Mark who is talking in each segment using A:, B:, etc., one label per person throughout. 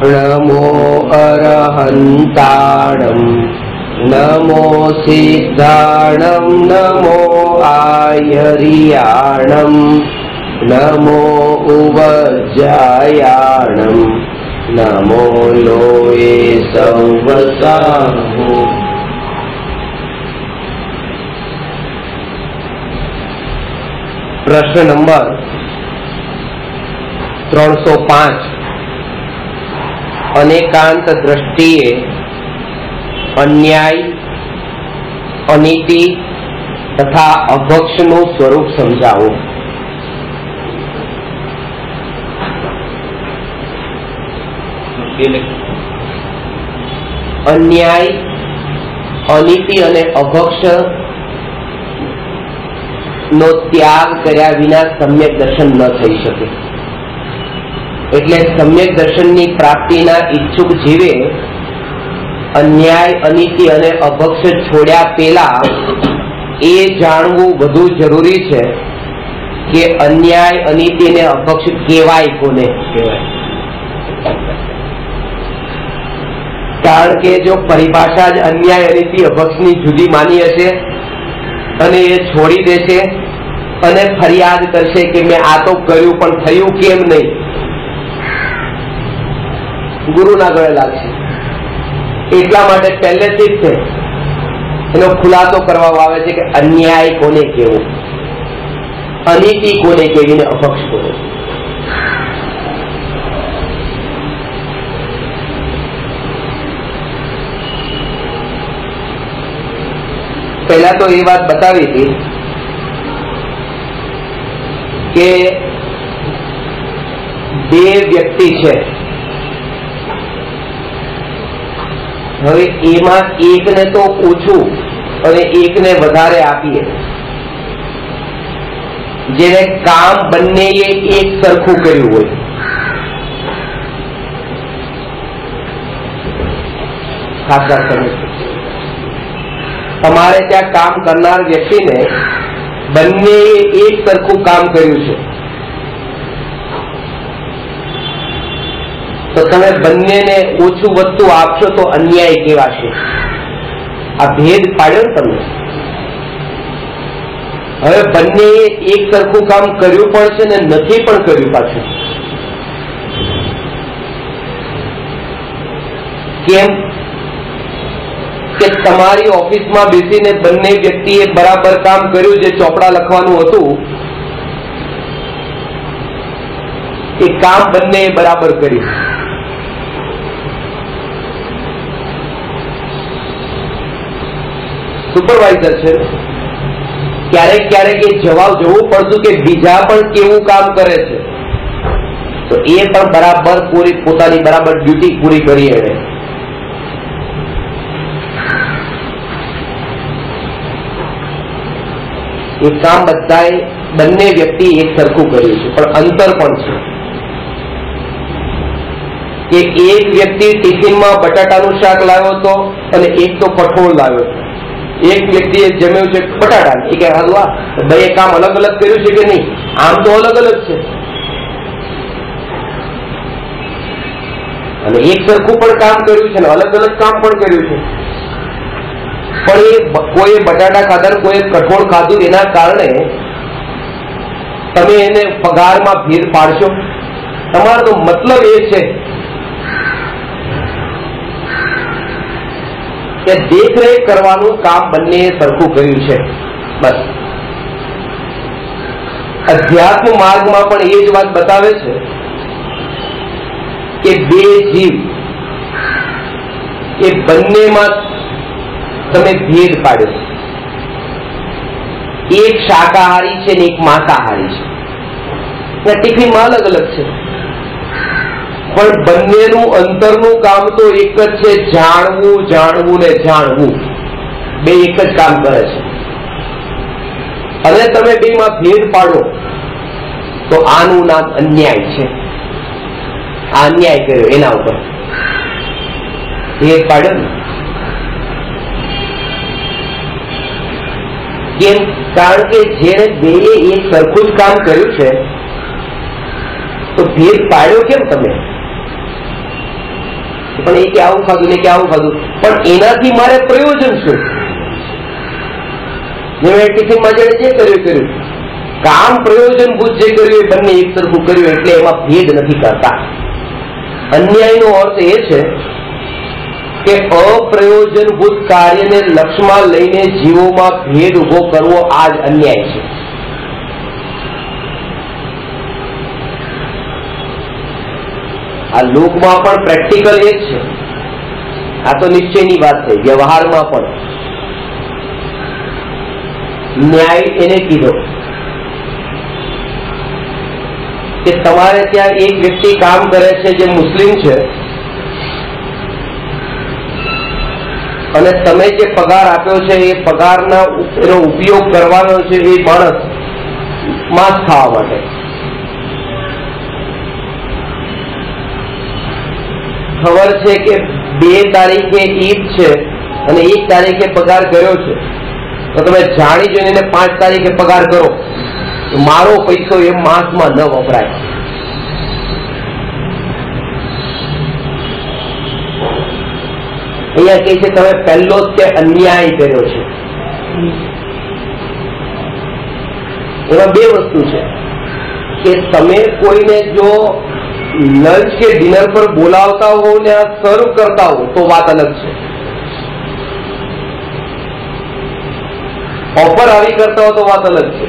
A: नमो अरहन्ताणं नमो सिद्धाणं नमो आयर्याणं नमो उवज्जायाणं नमो लोये संवसाहो। प्रश्न नंबर 305 अनेकांत दृष्टिए अन्याय, अनीति तथा अभक्षનું સ્વરૂપ સમજાવો। अन्याय, अनीति અને અભક્ષ નો ત્યાગ કર્યા વિના સમ્યક દર્શન ન થઈ શકે। એટલે સમ્યક દર્શનની પ્રાપ્તિના ઈચ્છુક જીવે अन्याय, अनीति અને અભક્ષ છોડ્યા પહેલા એ જાણવું વધુ જરૂરી છે કે अन्याय, अनीति અને અભક્ષ કેવાય કોને કહેવાય। કારણ કે જો પરિભાષા જ अन्याय, अनीति, અભક્ષની જુદી માની હશે અને એ છોડી દેશે અને ફરિયાદ કરશે કે મેં આ તો કર્યું પણ થયું કેમ નહીં, ગુરુના ગળે લાગશે। એટલા માટે પહેલેથી જ એનો ખુલાસો કરવામાં આવે છે કે અન્યાય કોને કહેવો, અનીતિ કોને કહેવી ને અપક્ષ કોને। પહેલા તો એ વાત બતાવી હતી કે બે વ્યક્તિ છે, હવે એમાં એકને તો ઓછું અને એકને વધારે આપીએ, જેને કામ બંનેએ એક સરખું કર્યું હોય, ખાસ વાત કરવી। તમારે ત્યાં કામ કરનાર વ્યક્તિને બંનેએ એક સરખું કામ કર્યું છે તો તમે બંનેને ઓછું વસ્તુ આપશો તો અન્યાય કહેવાશે। આ ભેદ પાડ્યો ને તમે। હવે બંનેએ એક સરખું કામ કર્યું પણ છે ને નથી પણ કર્યું પાછું, કેમ કે તમારી ઓફિસમાં બેસીને બંને વ્યક્તિએ બરાબર કામ કર્યું, જે ચોપડા લખવાનું હતું એ કામ બંનેએ બરાબર કર્યું। સુપરવાઇઝર છે, ક્યારેક ક્યારેક એ જવું પડતું કે બીજા પણ કેવું કામ કરે છે તો એ પણ બરાબર પોતાની બરાબર ડ્યુટી પૂરી કરી એને। એ કામ બધાએ બંને વ્યક્તિ એક સરખું કર્યું છે, પણ અંતર પણ છે કે એક વ્યક્તિ ટિફિનમાં બટાટાનું શાક લાવ્યો હતો અને એક તો કઠોળ લાવ્યો હતો। એક વ્યક્તિએ જમ્યું છે બટાટા, એ કે હલવા ભાઈ કામ અલગ અલગ કર્યું છે કે નહીં, આમ તો અલગ અલગ છે, અને એક સરખું પણ કામ કર્યું છે ને અલગ અલગ કામ પણ કર્યું છે, પણ એ કોઈ બટાટા ખાધા, કોઈ કઠોળ ખાધું, એના કારણે તમે એને પગારમાં ભેદ પાડશો? તમારો તો મતલબ એ છે કે દેખરેખ કરવાનું કામ બંને સરખું કર્યું છે, બસ। અધ્યાત્મ માર્ગમાં પણ એ જ વાત બતાવે છે કે બે જીવ એ બંનેમાં તમે ભેદ પાડ્યો, એક શાકાહારી છે ને એક માંસાહારી છે, ટિફિનમાં અલગ અલગ છે, પણ બંનેનું અંતરનું કામ તો એક જ છે, જાણવું, જાણવું ને જાણવું, બે એક જ કામ કરે છે। અને તમે બેમાં ભેદ પાડો તો આનું નામ અન્યાય છે। આ અન્યાય કર્યો એના ઉપર ભેદ પાડ્યો ને, કેમ? કારણ કે જેને બેએ એક સરખું જ કામ કર્યું છે તો ભેદ પાડ્યો કેમ તમે? પણ એ કે આવું ખાધું ને કે આવું ખાધું, પણ એનાથી મારે પ્રયોજન શું? ટિફિનમાં જેને જે કર્યું કામ પ્રયોજનભૂત જે કર્યું એ બંને એક સરખું કર્યું, એટલે એમાં ભેદ નથી કરતા. અન્યાયનો અર્થ એ છે કે અપ્રયોજનભૂત કાર્યને લક્ષ્યમાં લઈને જીવોમાં ભેદ ઉભો કરવો, આ જ અન્યાય છે. આ લોકમાં પણ પ્રેક્ટિકલ એ જ છે. આ તો નિશ્ચયની વાત થઈ. વ્યવહારમાં પણ ન્યાય એને કીધો કે તમારે ત્યાં એક વ્યક્તિ કામ કરે છે જે મુસ્લિમ છે, અને તમે જે પગાર આપ્યો છે એ પગારના એનો ઉપયોગ કરવાનો છે એ માણસ માંસ ખાવા માટે. ખબર છે કે 2 તારીખે ઈદ છે અને 1 તારીખે પગાર કર્યો છે, તો તમે જાણી જોઈને 5 તારીખે પગાર કરો, મારો પૈસો એ માંસમાં ન વપરાય. અહીંયા કહે છે તમે પહેલો જ તે અન્યાય કર્યો છે. એમાં 2 વસ્તુ છે કે તમે કોઈને જો લંચ કે ડિનર પર બોલાવતા હો ને આ સર્વ કરતા હો તો વાત અલગ છે. ઓફર આવી કરતા હો તો વાત અલગ છે.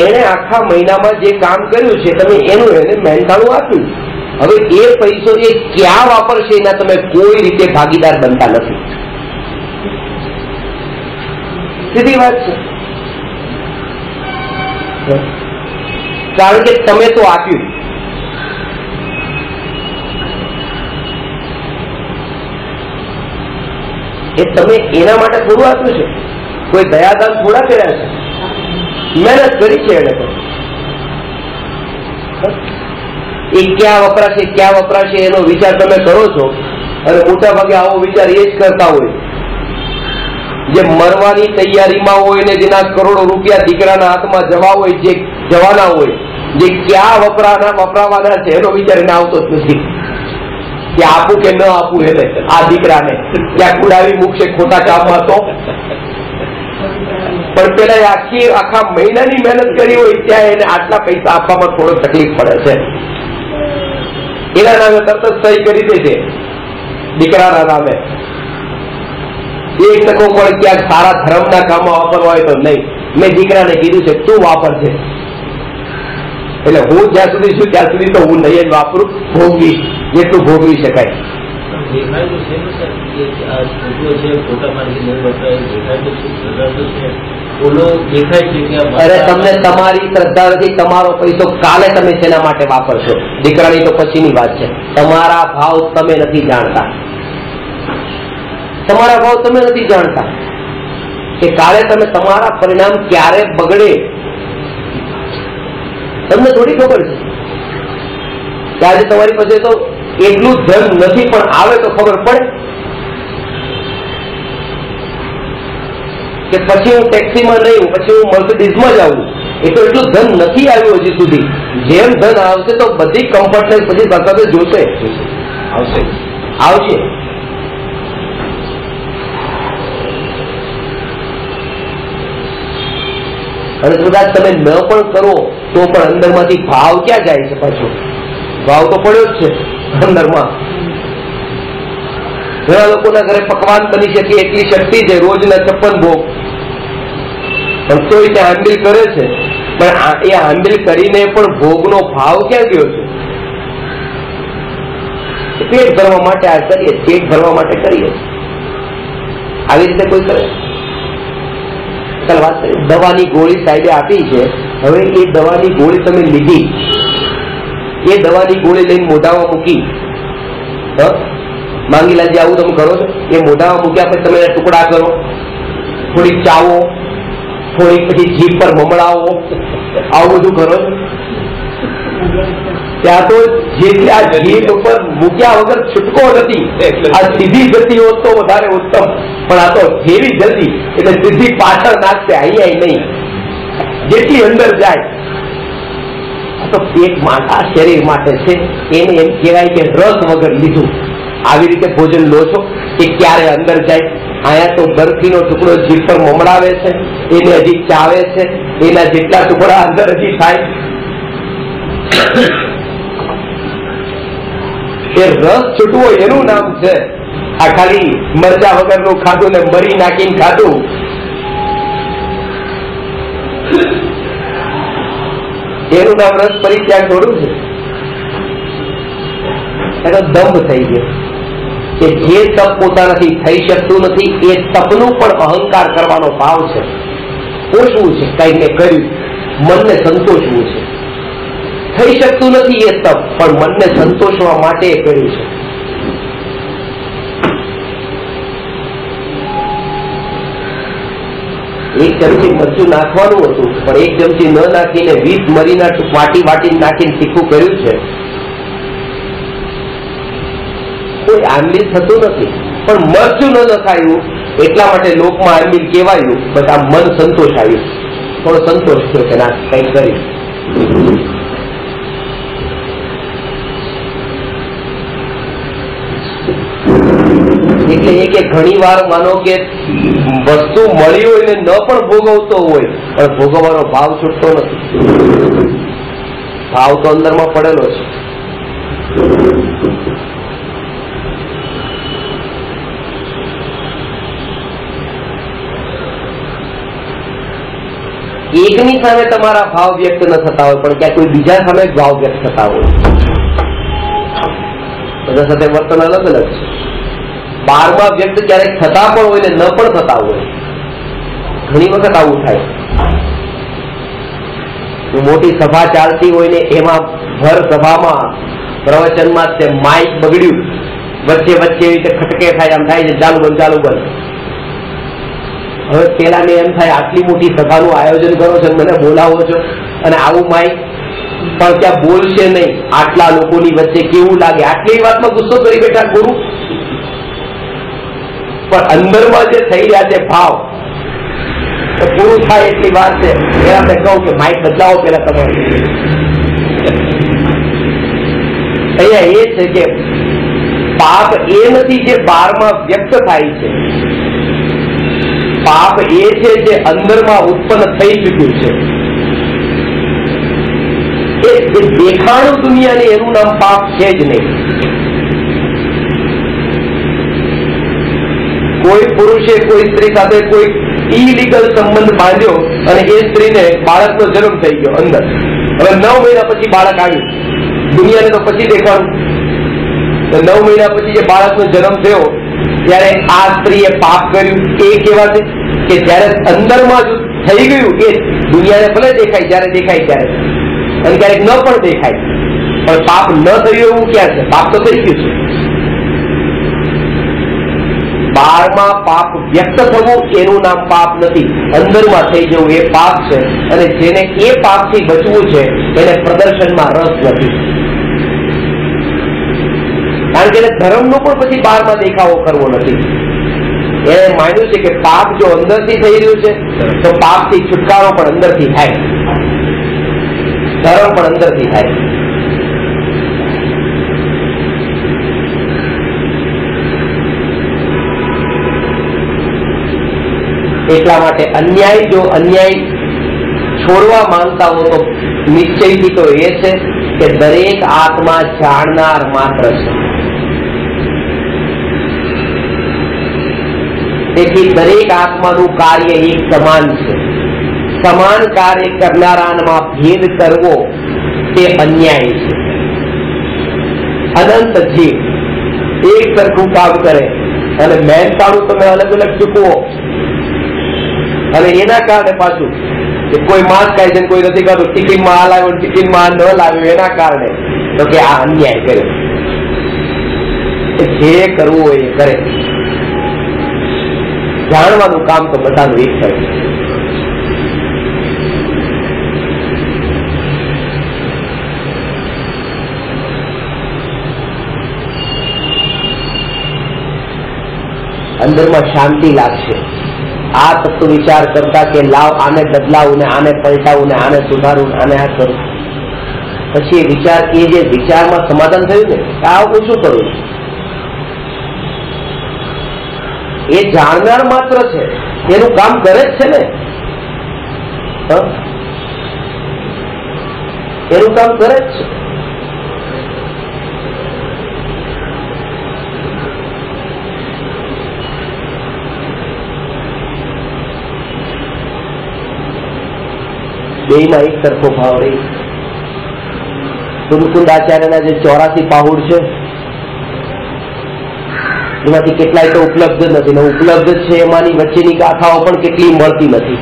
A: એને આખા મહિનામાં જે કામ કર્યું છે તમે એનું એને મહેનતાણું આપ્યું. હવે એ પૈસો એ ક્યાં વાપરશે એના તમે કોઈ રીતે ભાગીદાર બનતા નથી. સીધી વાત છે. કારણ કે તમે તો આપ્યું. એ તમે એના માટે થોડું આપ્યું છે. કોઈ દયાદાન થોડા કર્યા છે. મહેનત કરી છે એને તો. એ ક્યાં વપરાશે એનો વિચાર તમે કરો છો, અને મોટા ભાગે આવો વિચાર એ જ કરતા હોય જે મરવાની તૈયારીમાં હોય ને જેના કરોડો રૂપિયા દીકરાના હાથમાં જવાના હોય, જે ક્યાં વપરાવાના છે એનો વિચાર એને આવતો જ નથી કે આપું કે ન આપું એને આ દીકરાને ક્યાં કુડાવી મૂકશે ખોટા કામમાં. તો પણ પેલા આખા મહિનાની મહેનત કરી હોય ત્યાં એને આટલા પૈસા આપવામાં થોડો તકલીફ પડે છે. એના નામે તરત જ સહી કરી દે છે દીકરાના નામે. 1 ટકો પણ ક્યાંક સારા ધર્મના કામમાં વાપરવા હોય તો નહીં. મેં દીકરાને કીધું છે તું વાપરશે, એટલે હું જ્યાં સુધી છું ત્યાં સુધી તો હું નહીં જ વાપરું, ભોગવીશ જેટલું ભોગવી શકાય. અરે તમને તમારી શ્રદ્ધા નથી. તમારો પૈસો કાલે તમે શેના માટે વાપરશો દીકરાની તો પછીની વાત છે. તમારા ભાવ તમે નથી જાણતા. કે કાલે તમે તમારા પરિણામ ક્યારે બગડે તમને થોડી ખબર છે. કે આજે તમારી પાસે તો એટલું ધન નથી પણ આવે તો ખબર પડે કે પછી હું ટેક્સીમાં નહીં, પછી હું મર્સિડીઝમાં જ આવું. એ તો એટલું ધન નથી આવ્યું હજી સુધી. જેમ ધન આવશે તો બધી કમ્ફર્ટનેસ પછી તરત જ જોશે, આવશે. અને કદાચ તમે ન પણ કરો તો પણ અંદરમાંથી ભાવ ક્યાં જાય છે? પાછો ભાવ તો પડ્યો જ છે અંદરમાં. ઘણા લોકોના ઘરે પકવાન બની શકે એટલી શક્તિ છે, રોજના 56 ભોગ, પણ તોય ત્યાં હાંડિલ કરે છે. પણ એ હાંડિલ કરીને પણ ભોગનો ભાવ ક્યાં ગયો છે? પેટ ભરવા માટે આ કરીએ, પેટ ભરવા માટે કરીએ. આવી રીતે કોઈ કરે? વાત કરીએ દવાની ગોળી સાહેબે આપી છે. હવે એ દવાની ગોળી તમે લીધી, એ દવાની ગોળી લઈને મોઢામાં મૂકી, માંગીલાલજી આવું તમે કરો છો? એ મોઢામાં મૂક્યા પછી તમે ટુકડા કરો, થોડીક ચાવો, થોડીક પછી જીભ પર મમડાવો, આવું બધું કરો છો? ત્યાં તો જેટલી આ જીભ ઉપર મૂક્યા વગર છૂટકો નથી. આ સીધી જતી હોત તો વધારે ઉત્તમ, પણ આ તો જેવી જતી એટલે સીધી પાછળ નાખશે, અહીંયા નહીં, જેટલી અંદર જાય. આ તો પેટ માટે, શરીર માટે છે. એને એમ કહેવાય કે રસ વગર લીધું. આવી રીતે ભોજન લો છો કે ક્યારે અંદર જાય? અહીંયા તો બરફીનો ટુકડો જીભ પર મમડાવે છે, એને હજી ચાવે છે, એના જેટલા ટુકડા અંદર હજી થાય. એ રસ છૂટવો એનું નામ છે. આ ખાલી મરચા વગરનું ખાધું ને મરી નાખીને ખાધું, એનું નામ રસ પરિત્યાગ થોડું છે. એનો દંભ થઈ ગયો કે જે તપ પોતાનાથી થઈ શકતું નથી એ તપનું પણ અહંકાર કરવાનો ભાવ છે. પોષવું છે, કઈ ને કર્યું, મનને સંતોષવું છે. થઈ શકતું નથી એ તપ, પણ મનને સંતોષવા માટે એ કર્યું છે. એક ચમચી મરચું નાખવાનું હતું, પણ એક ચમચી ન નાખીને 20 મરીના વાટી વાટી નાખીને તીખું કર્યું છે. કોઈ આંબીલ થતું નથી, પણ મરચું ન નખાયું એટલા માટે લોકમાં આંબીલ કહેવાયું. બસ આ મન સંતોષ આવ્યું, થોડો સંતોષ થયો કે ના કઈ કરી. એટલે એ કે ઘણી વાર માનો કે વસ્તુ મળી હોય ને ન પણ ભોગવતો હોય, પણ ભોગવવાનો ભાવ છૂટતો નથી. ભાવ તો અંદરમાં પડેલો છે. એકની સામે તમારા ભાવ વ્યક્ત ન થતા હોય, પણ ક્યાંક કોઈ બીજા સામે ભાવ વ્યક્ત થતા હોય. બધા સાથે વર્તન અલગ અલગ છે. બહારમાં વ્યક્ત ક્યારેક થતા પણ હોય ને ન પણ થતા હોય. ઘણી વખત આવું થાય. મોટી સભા ચાલતી હોય ને એમાં ભર સભામાં પ્રવચનમાં તે માઇક બગડ્યું, વચ્ચે વચ્ચે એવી રીતે ખટકે થાય, આમ થાય છે ચાલુ બંધ ચાલુ બંધ. હવે પેલા ને એમ થાય આટલી મોટી સભાનું આયોજન કરો છો, મને બોલાવો છો, અને આવું માઇક પણ ત્યાં બોલશે નહીં. આટલા લોકોની વચ્ચે કેવું લાગે? આટલી વાતમાં ગુસ્સો કરી બેઠા ગુરુ. પણ અંદરમાં જે થઈ રહ્યા છે ભાવ, પૂરું થાય એટલી વાત છે. એના મેં કહું કે માઇક બદલાવો પેલા તમારે. અહીંયા એ છે કે પાપ એ નથી જે બહારમાં વ્યક્ત થાય છે, પાપ એ છે જે અંદરમાં ઉત્પન્ન થઈ ચૂક્યું છે. એ દેખાણું દુનિયાની એનું નામ પાપ છે જ નહીં. કોઈ પુરુષે કોઈ સ્ત્રી સાથે કોઈ ઇલીગલ સંબંધ બાંધ્યો અને એ સ્ત્રીને બાળકનો જન્મ થઈ ગયો અંદર. હવે 9 મહિના પછી બાળક આવ્યું. દુનિયાને તો પછી દેખાણું. 9 મહિના પછી જે બાળકનો જન્મ થયો ત્યારે આ સ્ત્રીએ પાપ કર્યું. એ કેવા છે કે જયારે અંદરમાં જ થઈ ગયું એ દુનિયાને ભલે દેખાય, જયારે દેખાય ત્યારે, અને ક્યારેક ન પણ દેખાય, પણ પાપ ન થયું એવું ક્યાં છે? પાપ તો થઈ ગયું છે. બહારમાં પાપ વ્યક્ત થવું એનું નામ પાપ નથી, અંદરમાં થઈ જવું એ પાપ છે. અને જેને એ પાપથી બચવું છે એને પ્રદર્શનમાં રસ નથી. કારણ કે એને ધર્મનો પણ પછી બહારમાં દેખાવો કરવો નથી. એને માન્યું છે કે પાપ જો અંદરથી થઈ રહ્યું છે તો પાપથી છુટકારો પણ અંદરથી થાય, ધર્મ પણ અંદરથી થાય. એટલા માટે અન્યાય જો અન્યાય છોડવા માંગતા હો તો નિશ્ચયથી તો એ છે કે દરેક આત્મા જાણનાર માત્ર છે. તેથી દરેક આત્માનું કાર્ય એક સમાન છે. સમાન કાર્ય કરનારામાં ભેદ કરવો તે અન્યાય છે. અનંત જીવ એક સરખું કામ કરે અને મહેનતાણું તમે અલગ અલગ ચૂકવો, અને એના કારણે પાછું કે કોઈ માંસ ખાય છે કોઈ નથી ખાતું, ટિફિનમાં આ લાવ્યો ટિફિનમાં ન લાવ્યો, એના કારણે તો કે આ અન્યાય કર્યો. જે કરવું હોય એ કરે. જાણવાનું કામ તો બધાનું એક થાય. અંદરમાં શાંતિ લાગશે. આ તત્વ વિચાર કરતા કે લાવ આને બદલાવું ને આને પલટાવું ને આને સુધારું આને આ કરું, પછી એ વિચાર, એ જે વિચારમાં સમાધાન થયું ને આ હું શું કરું છું, એ જાણનાર માત્ર છે, એનું કામ કરે જ છે ને, એનું કામ કરે જ છે. બેયમાં એક સરખો ભાવ રહી. સુરકુંડાચાર્યના જે 84 પાહુડ છે એમાંથી કેટલાય તો ઉપલબ્ધ નથી, ને ઉપલબ્ધ છે એમાંની વચ્ચેની ગાથાઓ પણ કેટલી મળતી નથી.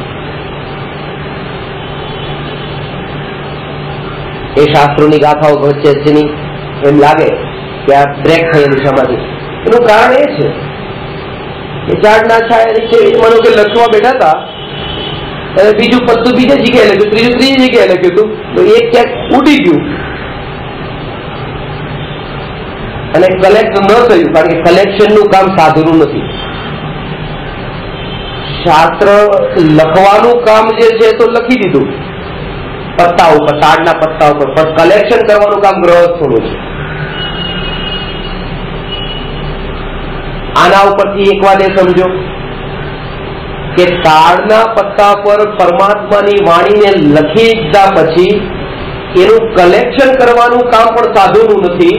A: એ શાસ્ત્રોની ગાથાઓ વચ્ચેની એમ લાગે કે આ બ્રેક થયેલું સમાધિ. એનું કારણ એ છે કે ઝાડના છાયા નીચે માનો કે લખવા બેઠા હતા અને બીજું પત્તું બીજી જગ્યાએ લખ્યું, ત્રીજું ત્રીજી જગ્યાએ લખ્યું હતું, તો એક ક્યાંક ઉડી ગયું અને કલેક્ટ ન થયું, કારણ કે કલેક્શનનું કામ સાધુનું નથી. શાસ્ત્ર લખવાનું કામ જે છે તો લખી દીધું પત્તા ઉપર, તાડના પત્તા ઉપર, પણ કલેક્શન કરવાનું કામ ગ્રહસ્થોનું છે. આના ઉપરથી એક વાત એ સમજો કે તાડના પત્તા પર પરમાત્માની વાણીને લખી દીધા પછી એનું કલેક્શન કરવાનું કામ પણ સાધુનું નથી,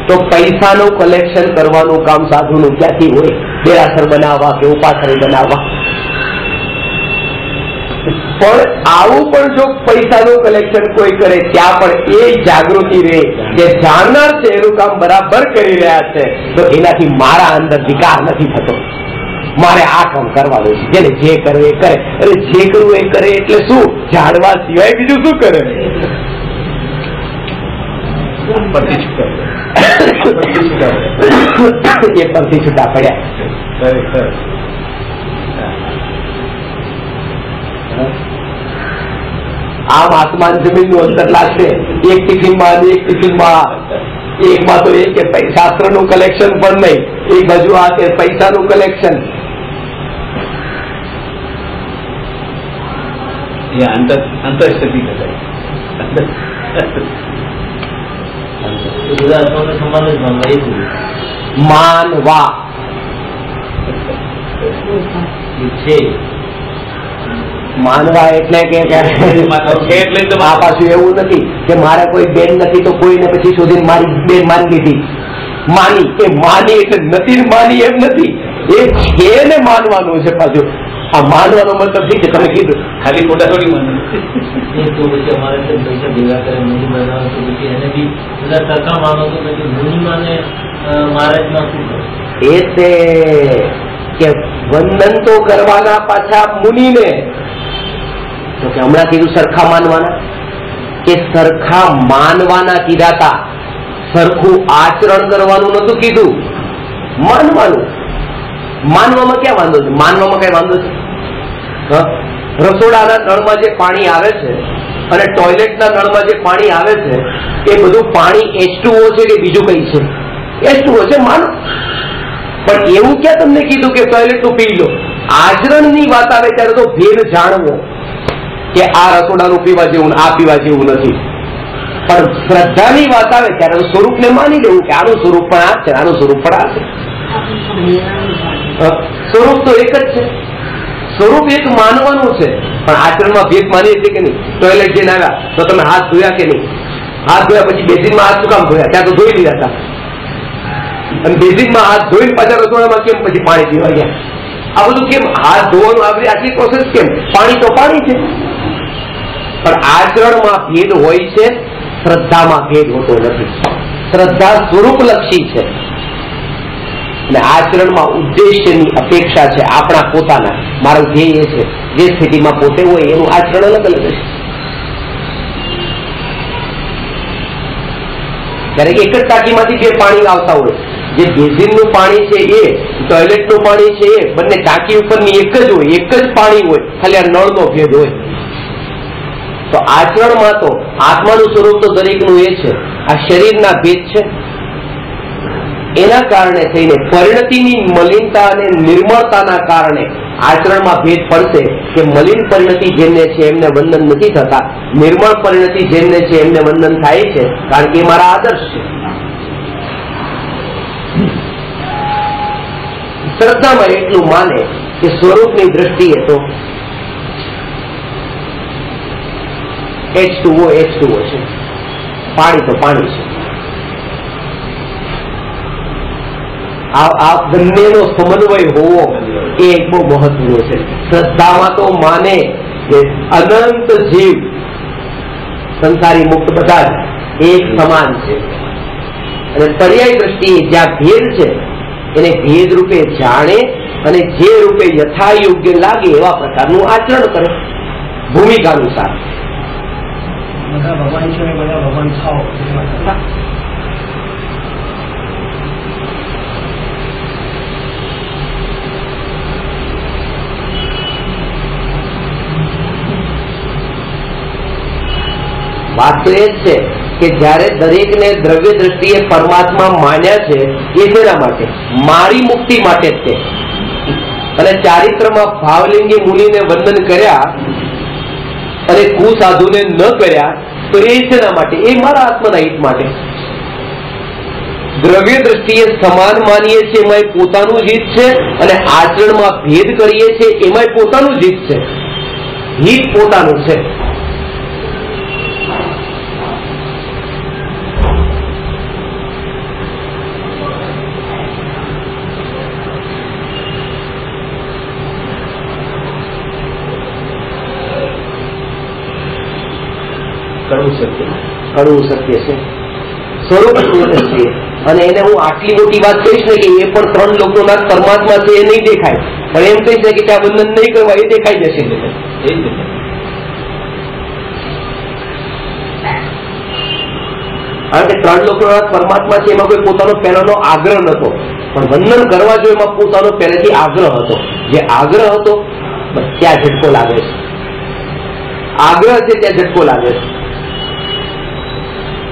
A: તો પૈસાનું કલેક્શન કરવાનું કામ સાધુનું ક્યાંથી હોય? દેરાસર બનાવવા કે ઉપાસરી બનાવવા. પણ આવું પણ જો પૈસાનું કલેક્શન કોઈ કરે ત્યાં પણ એ જાગૃતિ રહે કે જાણનાર છે એનું કામ બરાબર કરી રહ્યા છે, તો એનાથી મારા અંદર વિકાર નથી થતો. મારે આ કામ કરવાનું છે, જેને જે કરવું એ કરે. અરે જે કરવું એ કરે એટલે શું? જાણવા સિવાય બીજું શું કરે? એ પરથી છૂટા પડ્યા. આમ આસમાન જમીન નું અંતર લાગશે. એક ટિફિનમાં એક ટિફિનમાં, એકમાં તો એ કે શાસ્ત્ર નું કલેક્શન પણ નહીં, એક બાજુ આ કે પૈસાનું કલેક્શન.
B: અંતરસ્થિતિ
A: માનવા માનવા એટલે કે આ પાછું એવું નથી કે મારે કોઈ બેન નથી તો કોઈને પછી શોધીને મારી બેન માની લીધી. માની કે માની એટલે નથી માની એમ નથી, એ છે ને માનવાનું છે. પાછું આ માનવાનો મતલબ ઠીક છે, તમે કીધું
B: ખાલી ખોટા થોડી માને.
C: તો પછી અમારે પૈસા ભેગા કરે મુનિ બનાવે તો પછી એને બી બધા સરખા માનો તો પછી મુનિ માને મહારાજમાં શું કરે?
A: એ છે કે વંદન તો કરવાના પાછા મુનિને, તો કે હમણાં કીધું સરખા માનવાના, કે સરખા માનવાના કીધા હતા, સરખું આચરણ કરવાનું નતું કીધું, માનવાનું. માનવામાં ક્યાં વાંધો છે? માનવામાં કઈ વાંધો છે? રસોડાના નળમાં જે પાણી આવે છે અને ટોયલેટના નળમાં જે પાણી આવે છે એ બધું પાણી H2O છે કે બીજું કઈ છે? H2O છે, માનો. પણ એવું ક્યાં તમને કીધું કે ટોયલેટ નું પી લો? આચરણની વાત આવે ત્યારે તો ભેદ જાણવો કે આ રસોડાનું પીવા જેવું, આ પીવા જેવું નથી. પણ શ્રદ્ધાની વાત આવે ત્યારે તો સ્વરૂપને માની લેવું કે આનું સ્વરૂપ પણ આ છે, આનું સ્વરૂપ પણ આ છે. સ્વરૂપ તો એક જ છે, સ્વરૂપ એક માનવાનું છે, પણ આચરણમાં ભેદ માનીએ છીએ કે નહીં? ટોયલેટ જઈને આવ્યા તો તમે હાથ ધોયા કે નહીં? હાથ ધોયા પછી બેઝિનમાં હાથ શું કામ ધોયા? ત્યાં તો ધોઈ લીધા હતા. અને બેઝિનમાં હાથ ધોઈને પાછા રસોડામાં કેમ પછી પાણી પીવા ગયા? આ બધું કેમ? હાથ ધોવાનું આપણી આટલી પ્રોસેસ કેમ? પાણી તો પાણી છે. પણ આચરણમાં ભેદ હોય છે, શ્રદ્ધામાં ભેદ હોતો નથી. શ્રદ્ધા સ્વરૂપલક્ષી છે અને આચરણમાં ઉદ્દેશ્યની અપેક્ષા છે આપણા પોતાના. મારું ધ્યેય એ છે, જે સ્થિતિમાં પોતે હોય એનું આચરણ અલગ અલગ છે. ક્યારેક એક જ ટાંકીમાંથી જે પાણી આવતા હોય, જે બેઝિનનું પાણી છે એ, ટોયલેટનું પાણી છે એ, બંને ટાંકી ઉપરની એક જ હોય, એક જ પાણી હોય, ખાલી આ નળનો ભેદ હોય. તો આચરણમાં તો આત્માનું સ્વરૂપ તો દરેકનું એ છે, આ શરીરના ભેદ છે. એના કારણે થઈને પરિણતિની મલિનતા અને નિર્મળતાના કારણે આચરણમાં ભેદ પડશે કે મલિન પરિણતિ જેમને છે એમને વંદન નથી થતા, નિર્મળ પરિણતિ જેમને છે એમને વંદન થાય છે, કારણ કે એ મારા આદર્શ છે. શ્રદ્ધામાં એટલું માને કે સ્વરૂપની દ્રષ્ટિએ તો H2O છે, પાણી તો પાણી છે. આ બંનેનો સમન્વય હોવો એ એક બહુ મહત્વનો છે. શ્રદ્ધામાં તો માને કે અનંત જીવ સંસારી મુક્ત બધા એક સમાન છે, અને પર્યાય દ્રષ્ટિએ જ્યાં ભેદ છે એને ભેદ રૂપે જાણે અને જે રૂપે યથા યોગ્ય લાગે એવા પ્રકારનું આચરણ કરે ભૂમિકા અનુસાર.
D: બધા ભગવાન છે ને બધા ભગવાન થાવ.
A: વાત તો એ જ છે કે જયારે દરેકને દ્રવ્ય દ્રષ્ટિએ પરમાત્મા માન્યા છે એ તેના માટે મારી મુક્તિ માટે જ છે. અને ચારિત્રમાં ભાવલિંગી મુનિને વંદન કર્યા અને કુસાધુને ન કર્યા તો એ તેના માટે, એ મારા આત્માના હિત માટે. દ્રવ્ય દ્રષ્ટિએ સમાન માનીએ છીએ એમાં પોતાનું જ હિત છે, અને આચરણમાં ભેદ કરીએ છીએ એમાં પોતાનું જ હિત છે. હિત પોતાનું છે. કડવું સત્ય છે સ્વરૂપ છે. અને એને હું આટલી મોટી વાત કહીશ ને કે એ પણ 3 લોકોના પરમાત્મા છે એ નહીં દેખાય, પણ એમ કહીશ ને કે આ બંધન નહીં કરવા એ દેખાઈ જશે. કારણ કે 3 લોકોના પરમાત્મા છે એમાં કોઈ પોતાનો પહેલાનો આગ્રહ નતો, પણ વંદન કરવા જો એમાં પોતાનો પહેલેથી આગ્રહ હતો. જે આગ્રહ હતો ત્યાં ઝટકો લાગે છે. આગ્રહ છે ત્યાં ઝટકો લાગે છે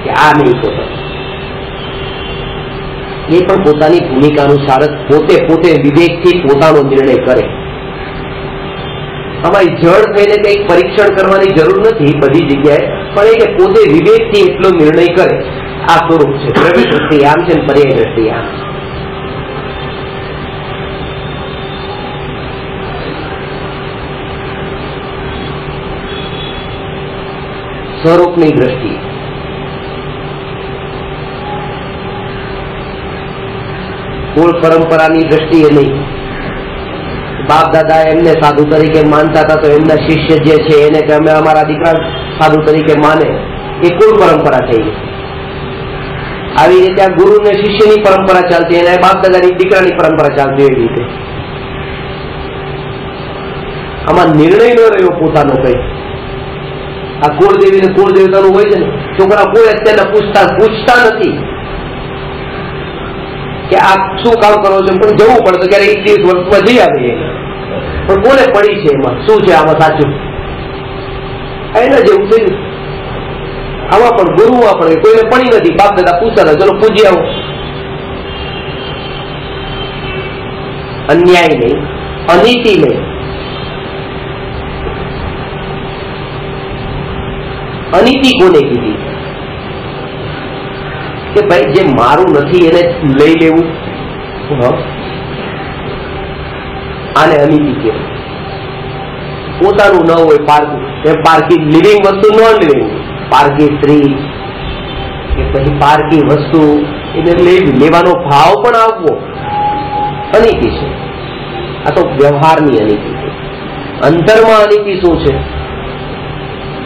A: કે આ નહીં પોતા. એ પણ પોતાની ભૂમિકા અનુસાર પોતે વિવેકથી પોતાનો નિર્ણય કરે. અમારી જળ થઈને કંઈક પરીક્ષણ કરવાની જરૂર નથી બધી જગ્યાએ, પણ એ કે પોતે વિવેકથી એટલો નિર્ણય કરે. આ સ્વરૂપ છે. દ્રવ્ય દ્રષ્ટિ આમ છે, પર્યાય દ્રષ્ટિ આમ. સ્વરૂપની દ્રષ્ટિ કુળ પરંપરાની દ્રષ્ટિએ નહીં. બાપ દાદા એમને સાધુ તરીકે માનતા હતા તો એમના શિષ્ય જે છે એને કે અમે અમારા દીકરા સાધુ તરીકે માને, એ કુળ પરંપરા થઈ ગઈ. આવી રીતે આ ગુરુ ને શિષ્યની પરંપરા ચાલતી, અને બાપ દાદાની દીકરાની પરંપરા ચાલતી. એવી રીતે આમાં નિર્ણય ન રહ્યો પોતાનો કઈ. આ કુળદેવી ને કુળ દેવતાનું હોય છે ને, છોકરા કોઈ અત્યારના પૂછતા નથી કે આ શું કામ કરો છો, પણ જવું પડે તો ક્યારે 21 વર્ષમાં જઈ આવે. પણ કોને પડી છે એમાં શું છે આમાં સાચું, એના જેવું થયું. આમાં પણ ગુરુમાં પણ કોઈને પડી નથી. બાપ દાદા પૂછતા ચલો પૂજી આવો. અન્યાય નહીં, અનીતિ નહીં. અનીતિ કોને કીધી કે ભાઈ જે મારું નથી એને લઈ લેવું, આને અનીતિ કહેવાય. પોતાનું ન હોય પારકું, પારકી લિવિંગ વસ્તુ નોન લિવિંગ, પારકી સ્ત્રી કે પછી પારકી વસ્તુ એને લેવાનો ભાવ પણ આવવો અનીતિ છે. આ તો વ્યવહારની અનીતિ છે. અંતરમાં અનીતિ શું છે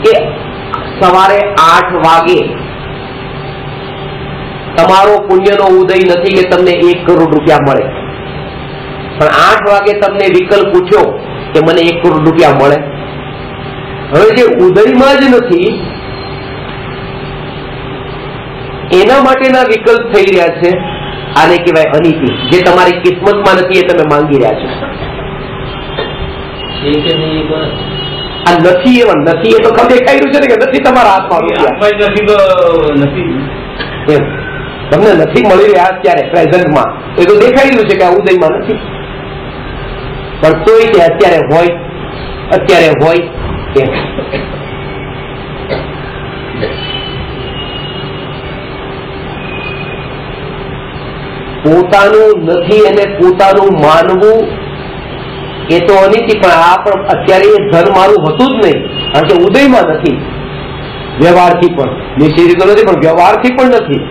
A: કે સવારે 8 વાગે તમારો પુણ્યનો ઉદય નથી કે તમને 1 કરોડ રૂપિયા મળે, પણ 8 વાગે તમને વિકલ્પ પૂછ્યો કે મને 1 કરોડ રૂપિયા મળે. હવે જે ઉદયમાં જ નથી એના માટેના વિકલ્પ થઈ રહ્યા છે, આને કહેવાય અનીતિ. જે તમારી કિસ્મતમાં નથી એ તમે માંગી રહ્યા છો. આ નથી એવા નથી, એ તો ખબર દેખાઈ રહ્યું છે ને કે નથી તમારા હાથમાં. તમને નથી મળી રહ્યા અત્યારે પ્રેઝન્ટમાં, એ તો દેખાઈ રહ્યું છે કે આ ઉદયમાં નથી, પણ તોય કે અત્યારે હોય કેમ? પોતાનું નથી અને પોતાનું માનવું એ તો અનિતિ, પણ આ પણ અત્યારે એ ધન મારું હતું જ નહીં, કારણ કે ઉદયમાં નથી, વ્યવહારથી પણ નિશ્ચિત નથી, પણ વ્યવહારથી પણ નથી.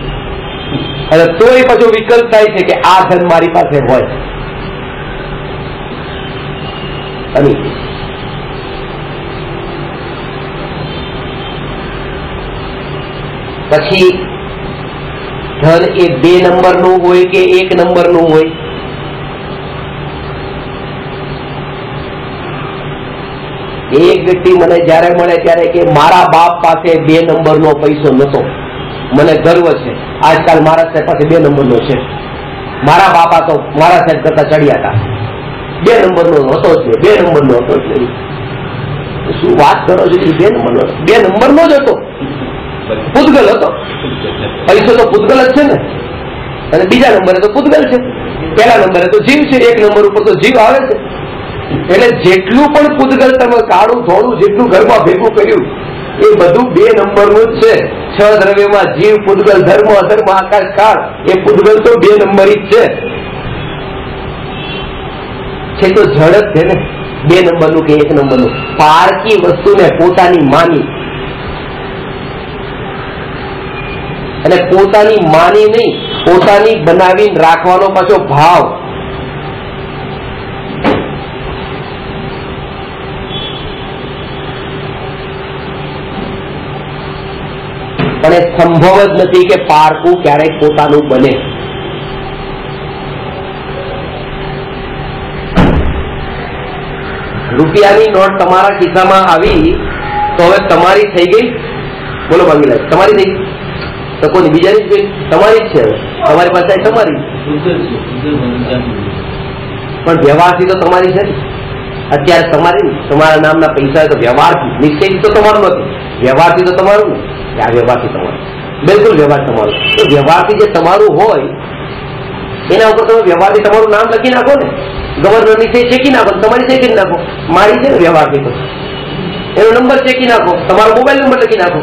A: અને તો એ પાછો વિકલ્પ થાય છે કે આ ધન મારી પાસે હોય. અનિતિ. પછી ધન એ 2 નંબરનું હોય કે 1 નંબરનું હોય? એક વ્યક્તિ મને જયારે મળે ત્યારે કે મારા બાપ પાસે 2 નંબરનો પૈસો નતો, મને ગર્વ છે, આજકાલ મારા સાહેબ પાસે 2 નંબરનો છે. મારા બાપા તો મારા સાહેબ કરતા ચડ્યા હતા, 2 નંબરનો હતો જ નહીં, 2 નંબરનો હતો જ નહીં. શું વાત કરો છો? 2 નંબરનો જ હતો, પૂતગલ હતો. પૈસો તો પૂતગલ જ છે ને, અને બીજા નંબરે તો પૂતગલ છે, પહેલા નંબરે તો જીવ છે, 1 નંબર ઉપર તો જીવ આવે છે. એટલે જેટલું પણ પૂતગલ તમે કાળું ધોળું જેટલું ઘરમાં ભેગું કર્યું એ બધું 2 નંબરનું જ છે. 6 દ્રવ્યમાં જીવ, પૂતગલ, ધર્મ, અધર્મ, આકાશ, કાળ, એ પૂતગલ તો 2 નંબરી જ છે. તો જડ જ છે ને, 2 નંબરનું કે 1 નંબરનું. પારકી વસ્તુને પોતાની માની, અને પોતાની માની નહીં, પોતાની બનાવીને રાખવાનો પાછો ભાવ. પણ એ સંભવ જ નથી કે પારકું ક્યારેક પોતાનું બને. રૂપિયાની નોટ તમારા ખિસ્સામાં આવી તો હવે તમારી થઈ ગઈ? બોલો ભાગીલાલ, તમારી થઈ ગઈ તો કોની? બીજાની જ ગઈ? તમારી જ છે. તમારી પાસે તમારી, પણ વ્યવહારથી તો તમારી છે. અત્યારે તમારી, તમારા નામના પૈસા તો વ્યવહારથી, નિશ્ચયથી તો તમારું નથી, વ્યવહારથી તો તમારું ને. આ વ્યવહારથી તમારું, બિલકુલ વ્યવહાર તમારું. તો વ્યવહારથી જે તમારું હોય એના ઉપર તમે વ્યવહારથી તમારું નામ લખી નાખો ને, ગવર્નરની સહી ચેકી નાખો, તમારી સહી કરી નાખો. મારી છે ને વ્યવહારથી, તો એનો નંબર ચેકી નાખો, તમારો મોબાઈલ નંબર લખી નાખો.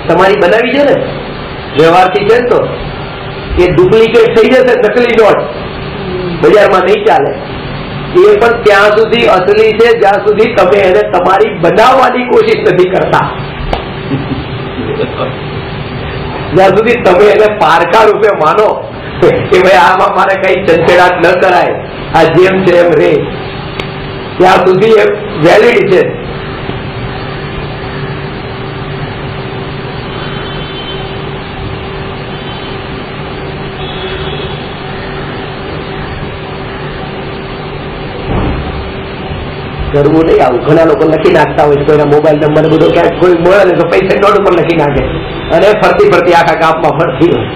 A: તમારી બનાવી છે ને વ્યવહારથી છે, તો એ ડુપ્લિકેટ થઈ જશે, નકલી નોટ બજારમાં નહીં ચાલે. એ પણ ત્યાં સુધી અસલી છે જ્યાં સુધી તમે એને તમારી બનાવવાની કોશિશ નથી કરતા. જ્યાં સુધી તમે એને પારકા રૂપે માનો કે ભાઈ આમાં મારે કઈ ચંચેડાટ ન કરાય, આ જેમ છે એમ રે, ત્યાં સુધી એ વેલિડ છે. કરવું નહીં આવું. ઘણા લોકો લખી નાખતા હોય છે, કોઈના મોબાઈલ નંબર બધો ક્યાંક કોઈ મળે ને તો પૈસા નોટ ઉપર લખી નાખે, અને ફરતી ફરતી આખા ગામમાં ફરતી હોય.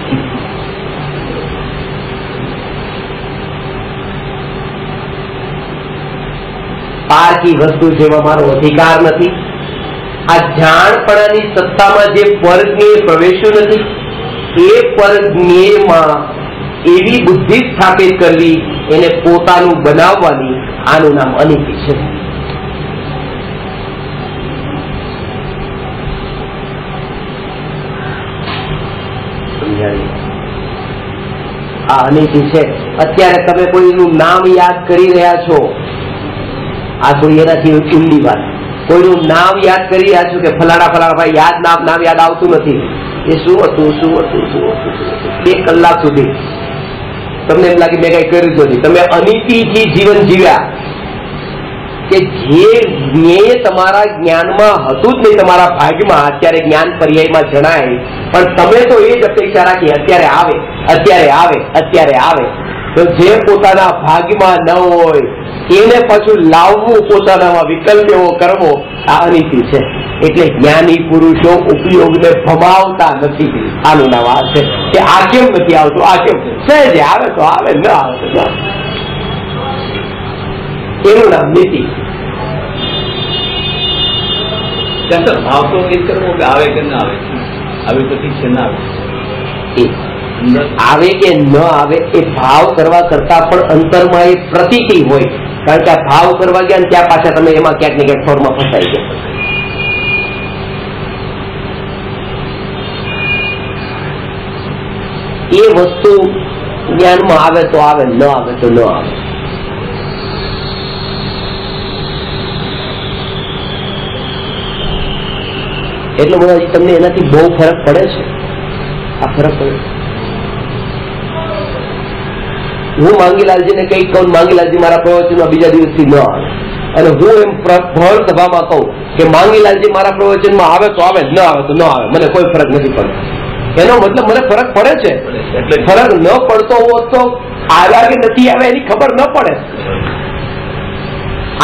A: પારકી વસ્તુ જેમાં મારો અધિકાર નથી. આ જાણપણાની સત્તામાં જે પરજ્ઞેય પ્રવેશ્યું નથી, એ પરજ્ઞેયમાં એવી બુદ્ધિ સ્થાપિત કરવી, એને પોતાનું બનાવવાની, આનું નામ અનિતિ છે. આ અનિતિ છે. અત્યારે તમે કોઈનું નામ યાદ કરી રહ્યા છો, આ કોઈ એનાથી ઊંડી વાત. કોઈનું નામ યાદ કરી રહ્યા છો કે ફલાણા ફલાણા ભાઈ, યાદ નામ યાદ આવતું નથી. એ શું હતું, શું હતું, શું હતું? 2 કલાક સુધી તમને એમ લાગે મેં કઈ કર્યું જ નથી. તમે અનિતિથી જીવન જીવ્યા કે જે જ્ઞેય તમારા જ્ઞાનમાં હતું જ નહીં, તમારા ભાગમાં અત્યારે જ્ઞાન પર્યાયમાં જણાય, પણ તમે તો એ જ અપેક્ષા રાખી અત્યારે આવે, અત્યારે આવે, અત્યારે આવે. તો જે પોતાના ભાગમાં ન હોય એને પાછું લાવવું, પોતાનામાં વિકલ્પ એવો કરવો, આ અનિતિ છે. એટલે જ્ઞાની પુરુષો ઉપયોગને ભમાવતા નથી. આનું નામ આ છે કે આ કેમ નથી આવતું, આ કેમ સહેજે આવે તો આવે, ન આવે તો ન આવે. એનું નામ નીતિ.
B: ભાવ તો એ કરવો કે આવે કે ના આવે, આવે તો ઠીક છે, ના આવે.
A: આવે કે ન આવે એ ભાવ કરવા કરતા પણ અંતરમાં એ પ્રતીતિ હોય. કારણ કે આ ભાવ કરવા ગયા ત્યાં પાછા તમે એમાં ક્યાંક ને ક્યાંક ફોર્મમાં ફસાઈ ગયા. એ વસ્તુ જ્ઞાનમાં આવે તો આવે, ન આવે તો ન આવે. એટલે બધો તમને એનાથી બહુ ફરક પડે છે. આ ફરક પડે. હું માંગીલાલજીને કઈક કહું, માંગીલાલજી મારા પ્રવચનમાં બીજા દિવસથી ન આવે, અને હું એમ ભર સભામાં કહું કે માંગીલાલજી મારા પ્રવચનમાં આવે તો આવે, ન આવે તો ન આવે, મને કોઈ ફરક નથી પડતો. એનો મતલબ મને ફરક પડે છે. ફરક ન પડતો હોત તો આવ્યા કે નથી આવે એની ખબર ન પડે.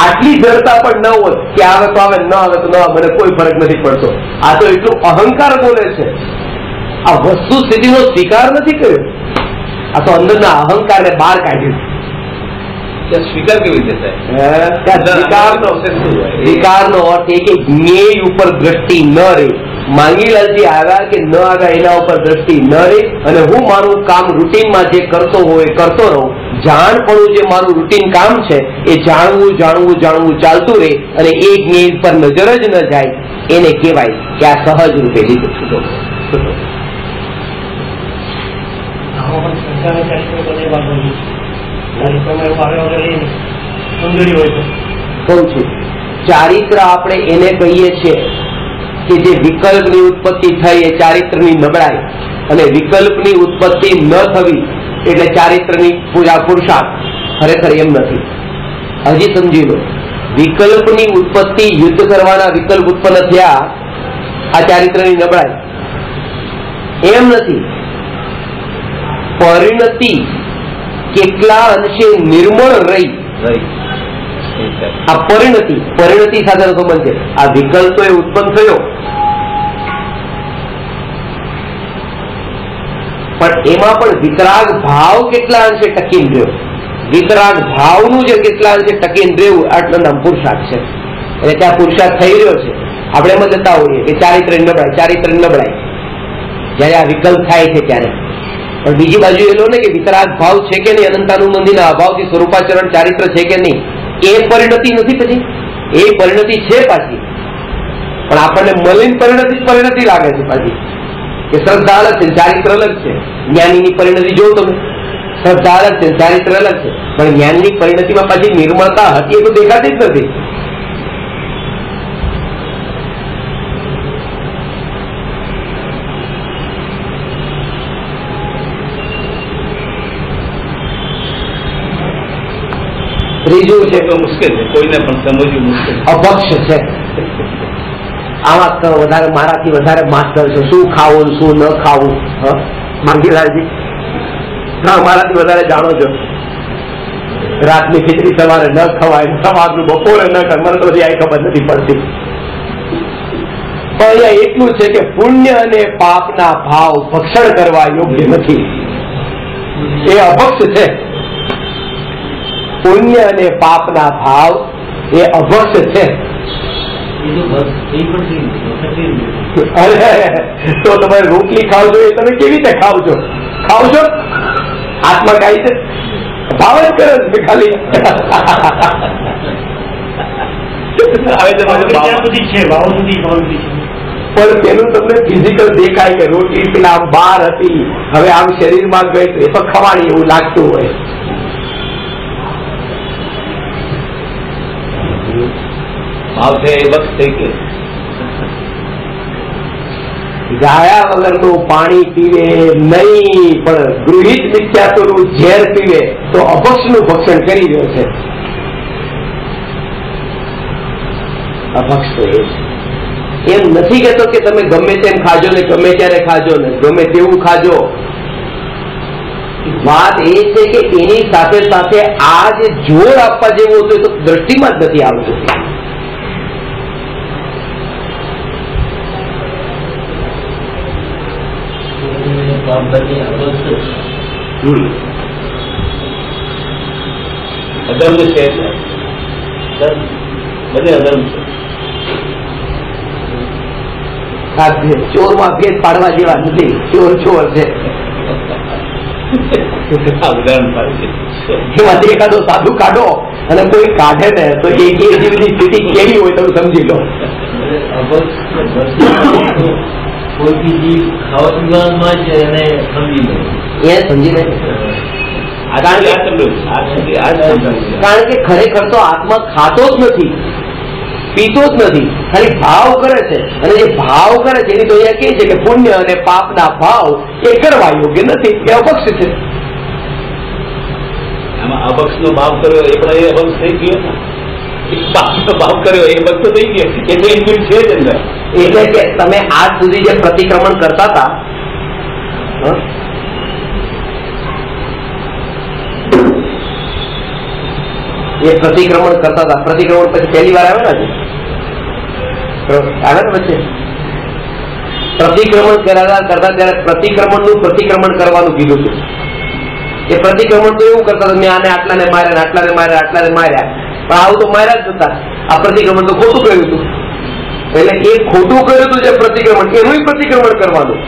A: આટલી જડતા પણ ન હોત કે આવે તો આવે, ન આવે તો ન આવે, મને કોઈ ફરક નથી પડતો. આ તો એટલું અહંકાર બોલે છે. આ વસ્તુ સ્થિતિનો સ્વીકાર નથી કર્યો. આ તો અંદરના અહંકારને બહાર કાઢ્યું.
B: સ્વીકાર કેવી રીતે
A: સ્વીકારનો અર્થ એ કે જ્ઞેય ઉપર દ્રષ્ટિ ન રહે. માંગીલાલજી આવ્યા કે ન આવ્યા એના ઉપર દ્રષ્ટિ ન રહે, અને હું મારું કામ રૂટીનમાં જે કરતો હોય કરતો રહું. જાણપણું જે મારું રૂટીન કામ છે એ જાણવું જાણવું જાણવું ચાલતું રહે, અને એ જ્ઞેય પર નજર જ ન જાય. એને કહેવાય કે આ સહજ રૂપે લીધું છૂટો. કહું છું, ચારિત્ર આપણે એને કહીએ છીએ કે જે વિકલ્પની ઉત્પત્તિ થઈ એ ચારિત્રની નબળાઈ, અને વિકલ્પની ઉત્પત્તિ ન થવી એટલે ચારિત્રની પુરુષાર્થ. ખરેખર એમ નથી. હજી સમજી લો, વિકલ્પની ઉત્પત્તિ, યુદ્ધ કરવાના વિકલ્પ ઉત્પન્ન થયા, આ ચારિત્રની નબળાઈ. એમ નથી. પરિણતિ કેટલા અંશે નિર્મળ રહી, આ પરિણતિ સાથેનો સંબંધ છે. આ વિકલ્પ એ ઉત્પન્ન થયો, પણ એમાં પણ વિતરાગ ભાવ કેટલા અંશે ટકીને રહ્યો. વિતરાગ ભાવનું જે કેટલા અંશે ટકીને રહેવું, આટલું નામ પુરુષાર્થ છે. એટલે ત્યાં પુરુષાર્થ થઈ રહ્યો છે. આપણે એમ જતા હોઈએ કે ચારિત્રની નબળાઈ જયારે આ વિકલ્પ થાય છે ત્યારે. પણ બીજી બાજુ એ લો ને કે વિતરાગ ભાવ છે કે નહીં, અનંતાનુબંધીના અભાવથી સ્વરૂપાચરણ ચારિત્ર છે કે નહીં, એ પરિણતિ નથી. પછી એ પરિણતિ છે પાછી, પણ આપણને મલિન પરિણતિ લાગે છે પાછી. કે શ્રદ્ધા અલગ છે, ચારિત્ર અલગ છે. જ્ઞાનીની પરિણતિ જોઉં તમે, શ્રદ્ધા અલગ છે, ચારિત્ર અલગ છે, પણ જ્ઞાનની પરિણતિમાં પાછી નિર્મળતા હતી એ તો દેખાતી જ નથી. ત્રીજું છે
B: મુશ્કેલ છે, કોઈને પણ સમજવું મુશ્કેલ,
A: અભક્ષ છે. આમાં તો વધારે મારાથી વધારે માસ્ટર છે, શું ખાવું શું ન ખાવું. માંગીલાલજી મારાથી વધારે જાણો છો. રાતની ખીચડી સવારે ન ખવાય, સવારનું બપોરે ન ખવાય, મને તો બધી આ ખબર નથી પડતી. પણ અહીંયા એટલું છે કે પુણ્ય અને પાપના ભાવ ભક્ષણ કરવા યોગ્ય નથી. એ અભક્ષ છે. પુણ્ય અને પાપના ભાવ એ અભક્ષ છે. અરે તો તમે રોટલી ખાવ છો, એ તમે કેવી રીતે ખાવ છો? હાથમાં ખાય છે, ભાવ જ કરે છે ખાલી. પણ તેનું તમને ફિઝિકલ દેખાય કે રોટલી પેલા આમ બહાર હતી, હવે આમ શરીરમાં ગઈ તો એ તો ખવાણી એવું લાગતું હોય.
B: ભાવ છે એ વખત થઈ ગયો.
A: ગાયા વગરનું પાણી પીવે નહીં, પણ ગૃહિત મિથ્યાત્વનું ઝેર પીવે તો અભક્ષનું ભક્ષણ કરી રહ્યો છે. અભક્ષ તો એ છે. એમ નથી કહેતો કે તમે ગમે તેમ ખાજો ને, ગમે ત્યારે ખાજો ને, ગમે તેવું ખાજો. વાત એ છે કે એની સાથે સાથે આ જે જોર આપવા જેવું હતું એ તો દ્રષ્ટિમાં જ નથી આવતું.
B: અધર્મ છે, બધે અધર્મ છે.
A: ચોરમાં ભેદ પાડવા જેવા નથી. ચોર ચોર છે. એમાંથી એકાદો સાધુ કાઢો અને કોઈ કાઢે ને તો એ બધી સ્થિતિ કેવી હોય તમે સમજી લો.
C: કોઈ બી જીવ ખાવા પીવામાં જ એને સમજી લે,
A: એ સમજી લે. કારણ કે ખરેખર તો આત્મા ખાતો જ નથી, પીતો જ નથી, ખાલી ભાવ કરે છે. અને જે ભાવ કરે છે એની તો અહીંયા કહે છે કે પુણ્ય અને પાપના ભાવ એ કરવા યોગ્ય નથી, એ અપક્ષ છે.
B: આમાં અપક્ષનો ભાવ કર્યો એ પણ એ અપક્ષ થઈ ગયો ને, પાપનો ભાવ કર્યો એ અપક્ષ થઈ ગયો, એ તો ઇન્ક્લુડ છે જ અંદર.
A: એટલે કે તમે આજ સુધી જે પ્રતિક્રમણ કરતા હતા, એ પ્રતિક્રમણ કરતા હતા, પ્રતિક્રમણ પછી પહેલી વાર આવે ને આવે ને પછી પ્રતિક્રમણ કરતા ત્યારે પ્રતિક્રમણ કરવાનું કીધું હતું. એ પ્રતિક્રમણ તો એવું કરતા હતા, મેં આને આટલાને માર્યા, આટલાને માર્યા, આટલાને માર્યા, પણ આવું તો માર્યા જ નતા. આ પ્રતિક્રમણ તો ખોટું કર્યું હતું. એટલે એ ખોટું કર્યું હતું જે પ્રતિક્રમણ, એનું પ્રતિક્રમણ કરવાનું.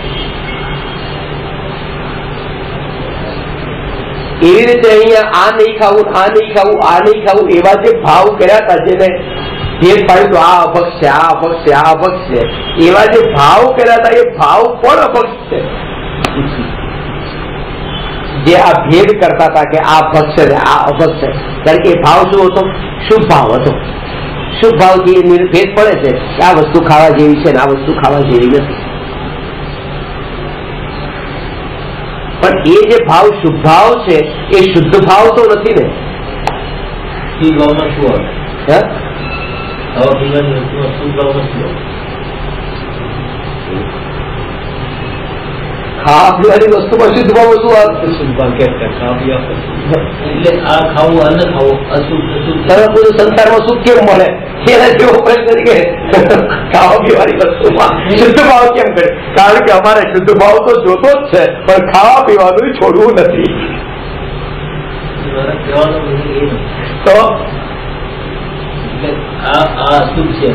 A: એવી રીતે અહીંયા આ નહીં ખાવું, આ નહીં ખાવું, આ નહીં ખાવું, એવા જે ભાવ કર્યા હતા, જેને જે પાડ્યું આ અપક્ષ છે, આ અપક્ષ છે, આ અપક્ષ છે, એવા જે ભાવ કર્યા હતા એ ભાવ પણ અપક્ષ છે. જે આ ભેદ કરતા હતા કે આ અપક્ષ છે ને આ અપક્ષ છે, કારણ કે એ ભાવ શું હતો? શુભ ભાવ હતો. શુભ ભાવથી એ ભેદ પડે છે કે આ વસ્તુ ખાવા જેવી છે ને આ વસ્તુ ખાવા જેવી નથી. પણ એ જે ભાવ શુભ ભાવ છે એ શુદ્ધ ભાવ તો નથી ને.
C: શુદ્ધ ભાવમાં શું આવે? ખાવા પીવાની વસ્તુમાં શુદ્ધ ભાવમાં શું આવે?
A: ખાવા પીવાની વસ્તુમાં શુદ્ધ ભાવ શું આવે?
B: શુદ્ધ ભાવ ખાવા પીવા
C: એટલે આ ખાવું અન્ન ખાવું અશુદ્ધ
A: પૂરું સંસારમાં સુખ કેમ મળે એના જેવો પ્રશ્ન કે ખાવા પીવાની વસ્તુમાં શુદ્ધ ભાવ કેમ કરે? કારણ કે અમારે શુદ્ધ ભાવ તો જોતો જ છે, પણ ખાવા પીવાનું છોડવું નથી. તો
C: આ અશુદ્ધ છે,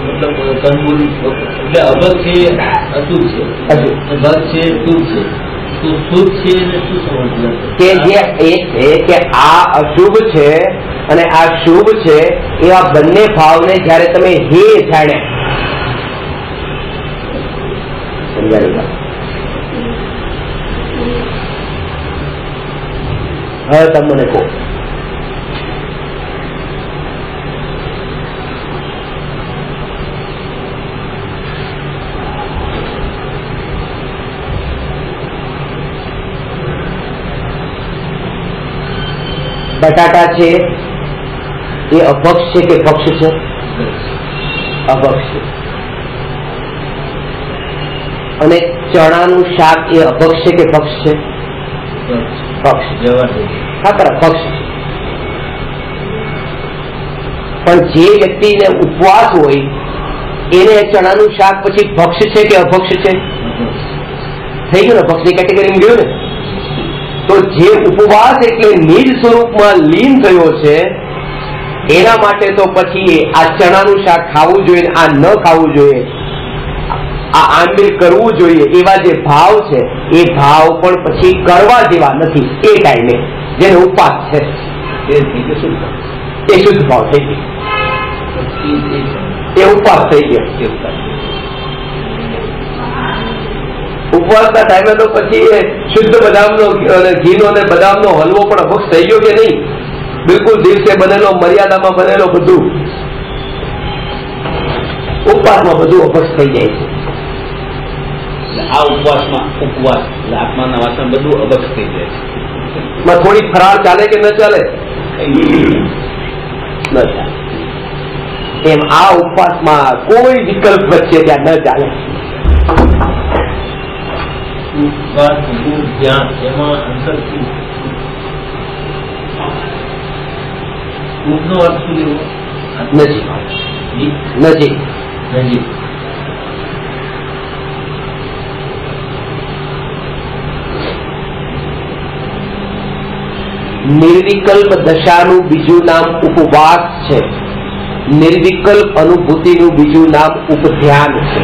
C: મતલબ કંદમૂળ એટલે અભગ છે અશુદ્ધ છે, ભગ છે શુદ્ધ છે. તો શુદ્ધ છે એને શું સમજવું
A: કે જે એક છે કે આ અશુભ છે અને આ શુભ છે, એવા બંને ભાવને જયારે તમે હે જાણ્યા, સમજાયું? હવે તમને કહો, બટાટા છે એ અપક્ષ છે કે પક્ષ છે? અપક્ષ છે. અને ચણાનું શાક એ અપક્ષ છે કે પક્ષ છે? પક્ષ. હા ખરા, પક્ષ. પણ જે વ્યક્તિને ઉપવાસ હોય એને ચણાનું શાક પછી ભક્ષ છે કે અપક્ષ છે? થઈ ગયું ને, પક્ષની કેટેગરીમાં ગયું ને. તો જે ઉપવાસ એટલે નિજ સ્વરૂપમાં લીન થયો છે એના માટે તો પછી આ ચણાનું શાક ખાવું જોઈએ, આ ન ખાવું જોઈએ, આ આંબીલ કરવું જોઈએ, એવા જે ભાવ છે એ ભાવ પણ પછી કરવા જેવા નથી. એ ટાઈમે જેને ઉપવાસ છે એ શુદ્ધ ભાવ થઈ ગયો, એ ઉપવાસ થઈ ગયો. ઉપવાસના ટાઈમે તો પછી શુદ્ધ બદામનો ઘીનો અને બદામનો હલવો પણ અપક્ષ થઈ ગયો કે નહીં? બિલકુલ દિવસે બનેલો, મર્યાદામાં બનેલો, બધું ઉપવાસમાં બધું અપક્ષ થઈ જાય છે.
B: આ ઉપવાસમાં ઉપવાસ આત્માના વાસણ બધું અપક્ષ થઈ જાય છે.
A: થોડી ફરાળ ચાલે કે ન ચાલે? ન ચાલે. એમ આ ઉપવાસમાં કોઈ વિકલ્પ વચ્ચે ત્યાં ન ચાલે.
C: ઉપવાસ, ધ્યાન એમાં અંતર શું? ઉપનો અર્થ શું લેવો?
A: નજીક. નજીક.
C: નજીક.
A: નિર્વિકલ્પ દશાનું બીજું નામ ઉપવાસ છે. નિર્વિકલ્પ અનુભૂતિનું બીજું નામ ઉપધ્યાન છે.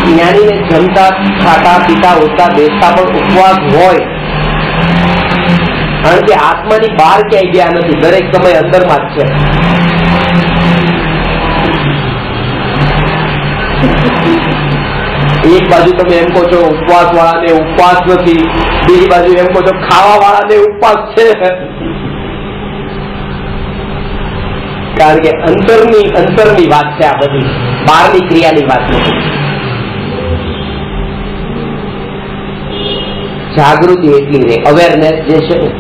A: જ્ઞાનીને જમતા, ખાતા, પીતા, ઉઠતા, બેસતા પણ ઉપવાસ હોય કારણ કે આત્માની બહાર ક્યાંય ગયા નથી, દરેક સમય અંદરમાં જ છે. એક બાજુ તમે એમ કહો છો ઉપવાસ વાળાને ઉપવાસ નથી, બીજી બાજુ એમ કહો છો ખાવા વાળાને ઉપવાસ છે. કારણ કે અંતરની વાત છે આ બધી, બહારની ક્રિયાની વાત નથી. જાગૃતિ એટલી રહે, અવેરનેસ જે છે ને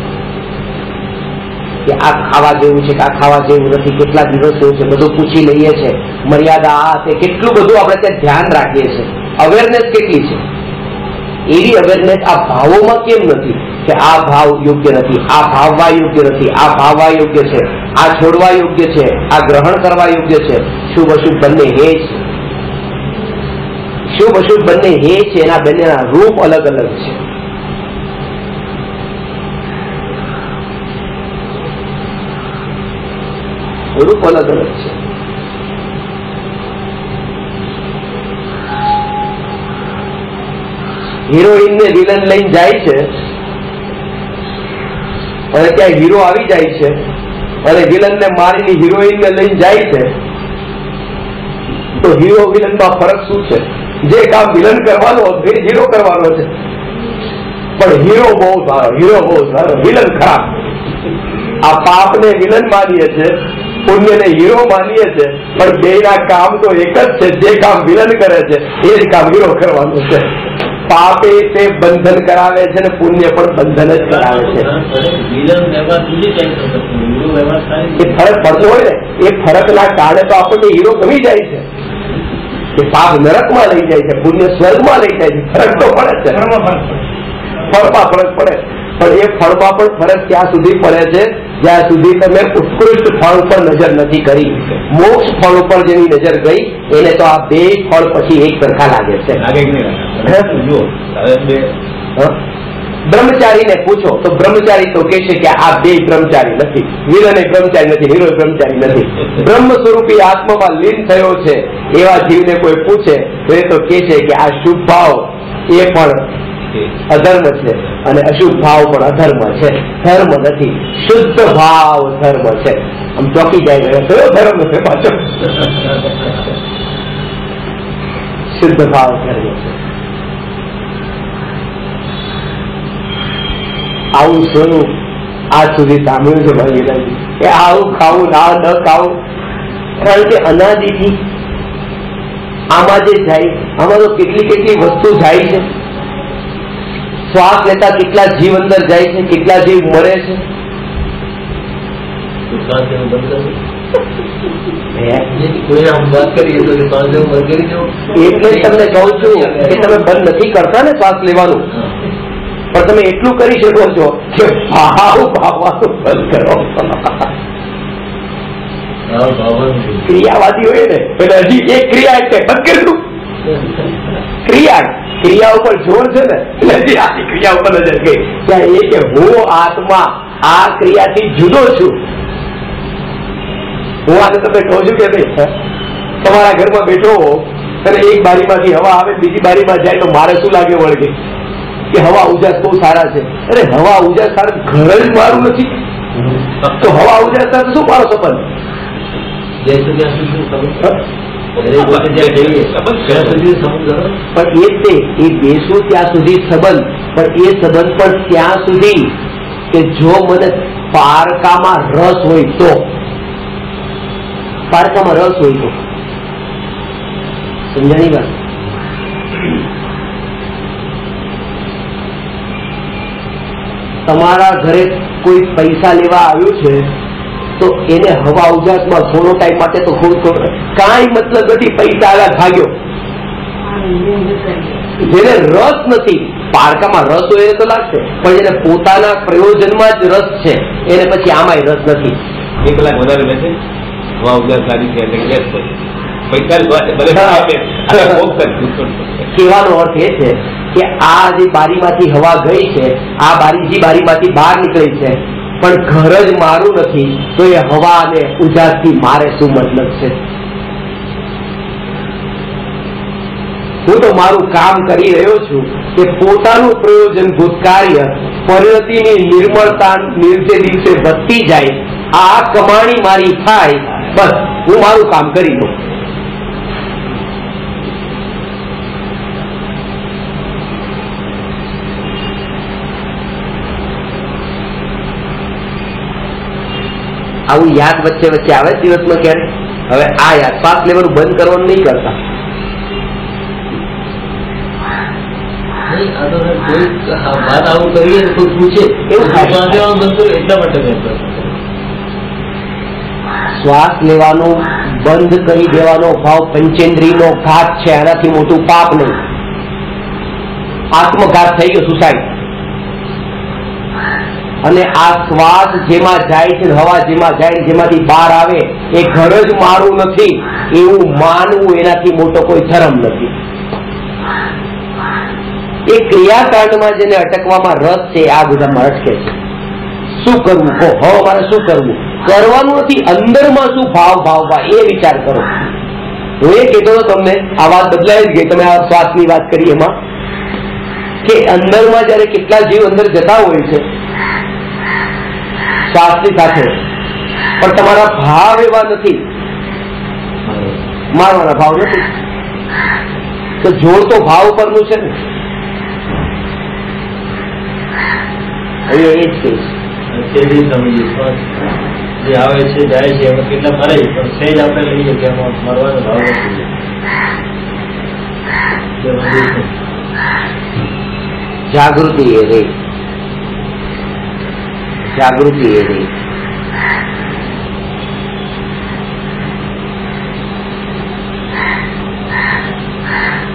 A: કે આ ખાવા જેવું છે કે આ ખાવા જેવું નથી, કેટલા દિવસ એવું છે બધું પૂછી લઈએ છે, મર્યાદા આ તે કેટલું બધું આપણે ત્યાં ધ્યાન રાખીએ છીએ. અવેરનેસ કેટલી છે? એવી અવેરનેસ આ ભાવોમાં કેમ નથી કે આ ભાવ યોગ્ય નથી, આ ભાવવા યોગ્ય નથી, આ ભાવવા યોગ્ય છે, આ છોડવા યોગ્ય છે, આ ગ્રહણ કરવા યોગ્ય છે. શુભ અશુભ બંને હે છે, શુભ અશુભ બંને હે છે, એના બંનેના રૂપ અલગ અલગ છે. રૂપ અલગ અલગ છે. હિરોઈન ને વિલન લઈને જાય છે અને ત્યાં હીરો આવી જાય છે અને વિલન ને મારીને હિરોઈન ને લઈને જાય છે, તો હીરો વિલન માં ફરક શું છે? જે કામ વિલન કરવાનો હતો એ હીરો કરવાનો છે, પણ હીરો બહુ સારો, વિલન ખરાબ. આ પાપ ને વિલન માનીએ છે, પુણ્ય ને હીરો માનીએ છે, પણ બેના કામ તો એક જ છે. જે કામ વિલન કરે છે એ જ કામ હીરો કરવાનું છે. પાપે તે બંધન કરાવે છે ને પુણ્ય પણ બંધન જ કરાવે છે. એ ફરક પડતો હોય ને, એ ફરકના કારણે તો આપણને હીરો ગમી જાય છે કે પાપ નરકમાં લઈ જાય છે, પુણ્ય સ્વર્ગમાં લઈ જાય છે. ફરક તો પડે છે, ફળમાં ફરક પડે, પણ એ ફળમાં પણ ફરક ત્યાં સુધી પડે છે જ્યાં સુધી તમે ઉત્કૃષ્ટ ફળ ઉપર નજર નથી કરી. મોક્ષ ફળ ઉપર જેની નજર ગઈ એને તો આ બે ફળ પછી એક સરખા લાગે છે. બ્રહ્મચારીને પૂછો તો બ્રહ્મચારી તો કે છે કે આ બે બ્રહ્મચારી નથી, વિલન એ બ્રહ્મચારી નથી, હીરો બ્રહ્મચારી નથી. બ્રહ્મ સ્વરૂપી આત્મામાં લીન થયો છે એવા જીવને કોઈ પૂછે તો એ તો કે છે કે આ શુભ ભાવ એ પણ અધર્મ છે અને અશુભ ભાવ પણ અધર્મ છે, ધર્મ નથી. શુદ્ધ ભાવ ધર્મ છે. આમ ચોકી જાય કયો ધર્મ છે પાછો? શુદ્ધ ભાવ ધર્મ છે. આવું સ્વરૂપ આજ સુધી સાંભળ્યું છે ભાઈ કે આવું ખાવું ના ન ખાવું, કારણ કે અનાદિથી આમાં જે જાય, આમાં તો કેટલી વસ્તુ જાય છે. શ્વાસ લેતા કેટલા જીવ અંદર જાય છે, કેટલા જીવ મરે છે. એટલે તમને કહું છું કે તમે બંધ નથી કરતા ને શ્વાસ લેવાનું, પણ તમે એટલું કરી શકો છો કે ભાવ ભાવવાનું બંધ કરો. ક્રિયાવાદી હોય ને એટલે હજી એક ક્રિયા એટલે બંધ કર્યું. ક્રિયા ઉપર જોર છે ને એટલે આની ક્રિયા ઉપર નજર ગઈ. ત્યાં એ કે હું આત્મા આ ક્રિયાથી જુદો છું. હું આને તમે કહું છું કે ભાઈ તમારા ઘરમાં બેઠો હો અને એક બારીમાંથી હવા આવે બીજી બારીમાં જાય તો મારે શું લાગે વળગે કે હવા ઉજાસ બહુ સારા છે. અરે હવા ઉજાસ સારા ઘર જ મારું નથી તો હવા ઉજાસ સાથે શું મારો સંબંધ? પણ એ બેસું ત્યાં સુધી સંબંધ, પણ એ સંબંધ પણ ત્યાં સુધી કે જો મને પારકામાં રસ હોય તો, પારકામાં રસ હોય તો સમજાણી વાત. તમારા ઘરે કોઈ પૈસા લેવા આવ્યું છે તો એને હવા ઉજાસમાં થોડો ટાઈમ માટે તો કાંઈ મતલબ નથી, પૈસા આવ્યા ભાગ્યો. જેને રસ નથી, પારકામાં રસ હોય એને તો લાગશે, પણ જેને પોતાના પ્રયોજનમાં જ રસ છે એને પછી આમાંય રસ નથી.
B: 1 કલાક વધારે બેસે હવા ઉજાસ સારી છે એટલે
A: કહેવાનો અર્થ એ છે કે આ જે બારીમાંથી હવા ગઈ છે, આ બારીમાંથી બહાર નીકળી છે, પણ ઘર જ મારું નથી તો એ હવા અને ઉજાસથી મારે શું મતલબ છે? હું તો મારું કામ કરી રહ્યો છું કે પોતાનું પ્રયોજનભૂત કાર્ય પરિણતિની નિર્મળતા દિવસે દિવસે વધતી જાય, આ કમાણી મારી થાય, બસ હું મારું કામ કરી દઉં. આવું યાદ વચ્ચે વચ્ચે આવે દિવસમાં ક્યારે. હવે આ યાદ શ્વાસ લેવાનું બંધ કરવાનું નહીં કરતા.
C: વાત આવું કરીએ તો પૂછે એવું એટલા માટે
A: શ્વાસ લેવાનો બંધ કરી દેવાનો ભાવ પંચેન્દ્રિયનો ઘાત છે, આનાથી મોટું પાપ નહીં. આત્મઘાત થઈ ગયો, સુસાઇડ. અને આ શ્વાસ જેમાં જાય છે, હવા જેમાં જાય, જેમાંથી બહાર આવે એ ઘર જ મારું નથી એવું માનવું, એનાથી મોટો કોઈ ધર્મ નથી. એ ક્રિયાકાંડમાં જેને અટકવામાં રસ છે આ બધામાં અટકે છે. શું કરવું કહો, હવે મારે શું કરવું? કરવાનું નથી, અંદરમાં શું ભાવ ભાવવા એ વિચાર કરો. હું એ કહેતો હતો તમને, આ વાત બદલાઈ જ ગઈ. તમે આ શ્વાસની વાત કરી એમાં કે અંદરમાં જયારે કેટલા જીવ અંદર જતા હોય છે શ્વાસની સાથે, પણ તમારા ભાવ એવા નથી, મારવાના ભાવ નથી, તો જોર તો ભાવ પરનું છે ને. અહીંયા એ જ કહીશ,
C: જે આવે છે જાય છે એમાં કેટલા ફરે, પણ સહેજ આપણે લઈએ કે એમાં મરવાનો ભાવ નથી.
A: જાગૃતિ એ રહી, જાગૃતિ એ રહી.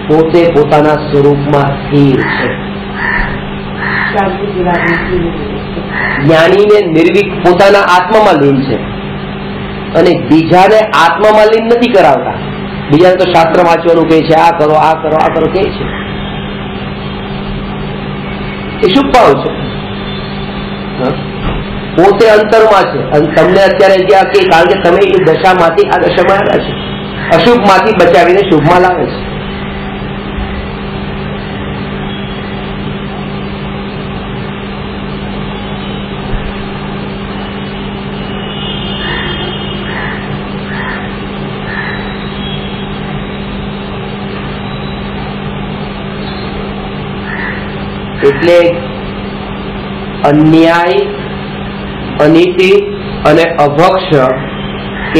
A: પોતે પોતાના સ્વરૂપમાં સ્થિર છે. જ્ઞાનીને નિર્વિક પોતાના આત્મામાં લીન છે, અને બીજાને આત્મામાં લીન નથી કરાવતા. બીજાને તો શાસ્ત્ર વાંચવાનું કહે છે, આ કરો આ કરો આ કરો કહે છે. એ શુભ ભાવ છે. પોતે અંતરમાં છે અને તમને અત્યારે જ્યાં કે કારણ કે તમે એ દશામાંથી આ દશામાં આવ્યા છે, અશુભમાંથી બચાવીને શુભમાં લાવે છે. એટલે અન્યાય, અનીતિ અને અભક્ષ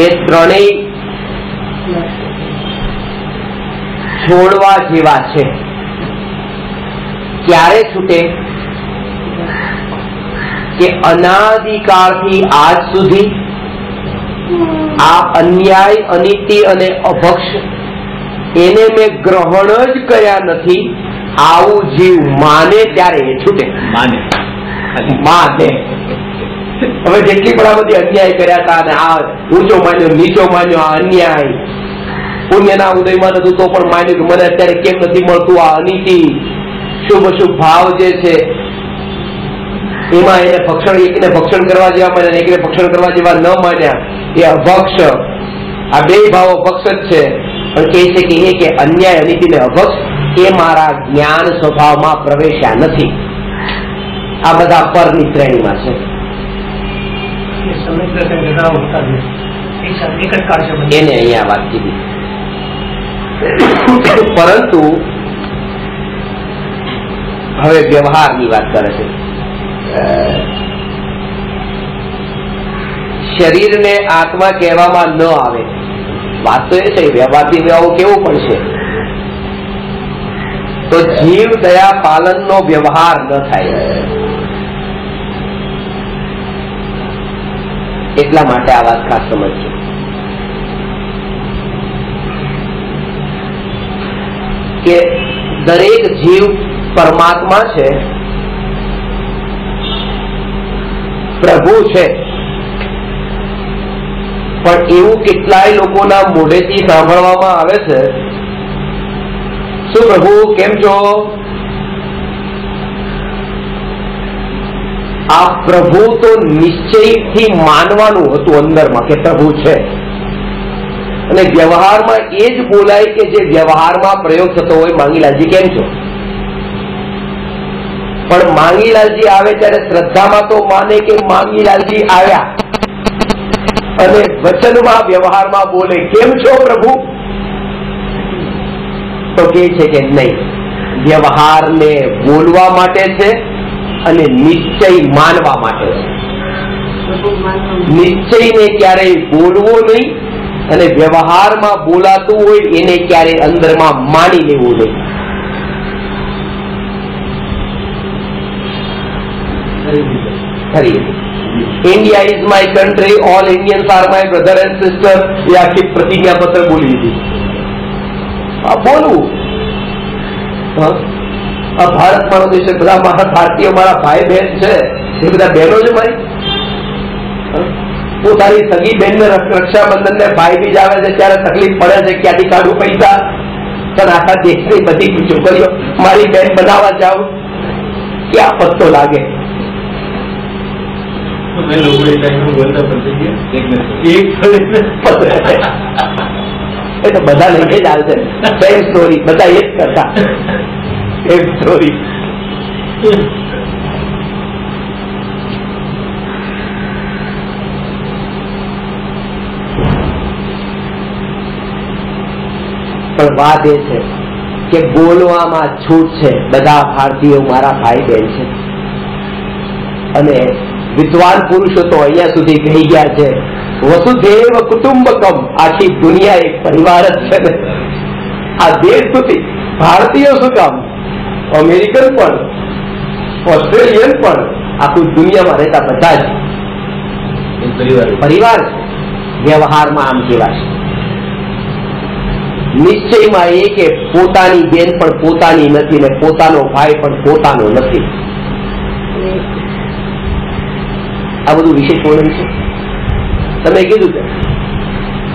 A: એ ત્રણેય છોડવા જેવા છે. ક્યારે છૂટે? કે અનાદિકાળથી આજ સુધી આ અન્યાય, અનીતિ અને અભક્ષ એને મેં ગ્રહણ જ કર્યા નથી, આવું જીવ માને ત્યારે એ છૂટે. માને હવે જેટલી પણ આ બધી અન્યાય કર્યા હતા, અને આ ઊંચો માન્યો, નીચો માન્યો, આ અન્યાય, પુણ્યના ઉદયમાં નતું તો પણ માન્યું કે મને અત્યારે કેમ નથી મળતું, આ અનીતિ, શુભ અશુભ ભાવ જે છે એમાં એને ભક્ષણ, એકને ભક્ષણ કરવા જેવા માન્યા, એકને ભક્ષણ કરવા જેવા ન માન્યા, એ અભક્ષ. આ બે ભાવો ભક્ષ જ છે, પણ કહે છે કે એ કે અન્યાય, અનીતિ ને અભક્ષ એ મારા જ્ઞાન સ્વભાવમાં પ્રવેશ્યા નથી. આ બધા પરની શ્રેણીમાં છે. એને અહીંયા વાત કીધી. પરંતુ હવે વ્યવહારની વાત કરે છે. શરીરને આત્મા કહેવામાં ન આવે. વાત તો એ છે વ્યવહારથી આવું કેવું પડશે, તો જીવ દયા પાલનનો વ્યવહાર ન થાય. એટલા માટે આ વાત ખાસ સમજજો. કે દરેક જીવ પરમાત્મા છે, પ્રભુ છે, પણ એવું કેટલાય લોકોના મોઢેથી સાંભળવામાં આવે છે, શું પ્રભુ કેમ છો? આ પ્રભુ તો નિશ્ચયથી માનવાનું હતું અંદરમાં કે પ્રભુ છે, અને વ્યવહારમાં એ જ બોલાય કે જે વ્યવહારમાં પ્રયોગ થતો હોય, માંગીલાલજી કેમ છો? પણ માંગીલાલજી આવે ત્યારે શ્રદ્ધામાં તો માને કે માંગીલાલજી આવ્યા, અને વચનમાં વ્યવહારમાં બોલે કેમ છો પ્રભુ, તો કે છે કે નહીં, વ્યવહારને બોલવા માટે છે અને નિશ્ચય માનવા માટે છે. નિશ્ચયને ક્યારેય બોલવો નહીં અને વ્યવહારમાં બોલાતું હોય એને ક્યારેય અંદરમાં માની લેવું નહીં. ખરી India is my country, all Indians are my brother and sister, એ આખી પ્રતિજ્ઞાપત્ર બોલી દીધી. આ બોલવું, આ ભારત મારો દેશ છે, બધા મારા ભારતીય મારા ભાઈ બહેન છે, એ બધા બહેનો છે મારી. પોતાની સગી બહેન ને રક્ષાબંધન ને ભાઈ બીજ આવે છે ત્યારે તકલીફ પડે છે, ક્યાંથી કાઢું પૈસા, પણ આખા દેશની બધી છોકરીઓ મારી બહેન બનાવવા જાઉં, ક્યાં પત્તો લાગે. એ તો બધા લઈને જ આવશે, સેમ સ્ટોરી, બધા એ જ કરતા, સેમ સ્ટોરી. પણ વાત એ છે કે બોલવામાં છૂટ છે. બધા ભારતીયો મારા ભાઈ બહેન છે, અને વિદ્વાન પુરુષો તો અહીંયા સુધી કહી ગયા છે વસુધૈવ કુટુંબકમ, આખી દુનિયા એક પરિવાર જ છે ને. આ દેશ સુધી ભારતીયો શું કામ, અમેરિકન પણ, ઓસ્ટ્રેલિયન પણ, આખું દુનિયામાં રહેતા બધા જ પરિવાર છે. વ્યવહારમાં આમ કહેવાય, નિશ્ચયમાં એ કે પોતાની બેન પણ પોતાની નથી ને પોતાનો ભાઈ પણ પોતાનો નથી. આ બધું વિશેષ વર્ણન છે. તમે કીધું કે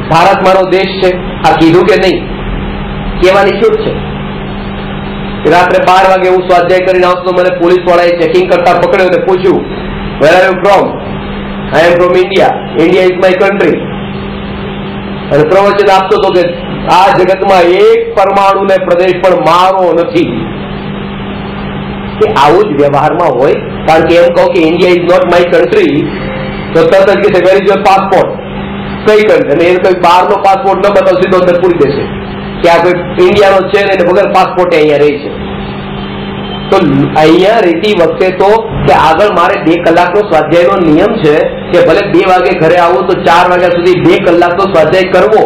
A: ભારત મારો દેશ છે, આ કીધું કે નહીં, કહેવાની છૂટ છે. રાત્રે 12 વાગે હું સ્વાધ્યાય કરીને આવતો, મને પોલીસ વાળાએ ચેકિંગ કરતા પકડ્યો અને પૂછ્યું where are you from, I am from India, India is my country. અને પ્રવચન આપતો હતો કે આ જગતમાં એક પરમાણુ ને પ્રદેશ પણ મારો નથી. કે આવું જ વ્યવહારમાં હોય. કારણ કે એમ કહો કે India is not my country, તો તરત જ કે વેર ઇઝ યોર પાસપોર્ટ, કઈ કન્ટ્રી, અને એ કોઈ બહારનો પાસપોર્ટ ન બતાવ સીધો અંદર પૂરી દેશે કે આ કોઈ ઇન્ડિયાનો છે ને એને વગર પાસપોર્ટ અહીંયા રહી છે. તો અહીંયા રહેતી વખતે તો કે આગળ મારે 2 કલાકનો સ્વાધ્યાયનો નિયમ છે કે ભલે 2 વાગે ઘરે આવું તો 4 વાગ્યા સુધી 2 કલાકનો સ્વાધ્યાય કરવો,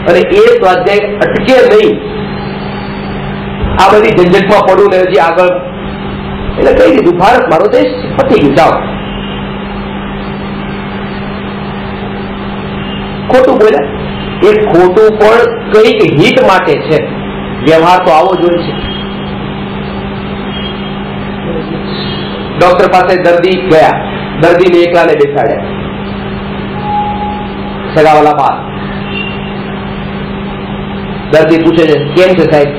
A: અને એ સ્વાધ્યાય અટકે નહીં. આ બધી ઝંઝટમાં પડું ને હજી આગળ, એટલે કહી દીધું ભારત મારો દેશ પતી ગયું, જાઓ. ખોટું બોલ્યા, એ ખોટું પણ કઈક હિત માટે છે. વ્યવહાર તો આવો જ હોય છે. ડોક્ટર પાસે દર્દી ગયા, દર્દીને એકલાને બેસાડ્યા, સગાવાલા બાદ. દર્દી પૂછે છે કેમ છે સાહેબ,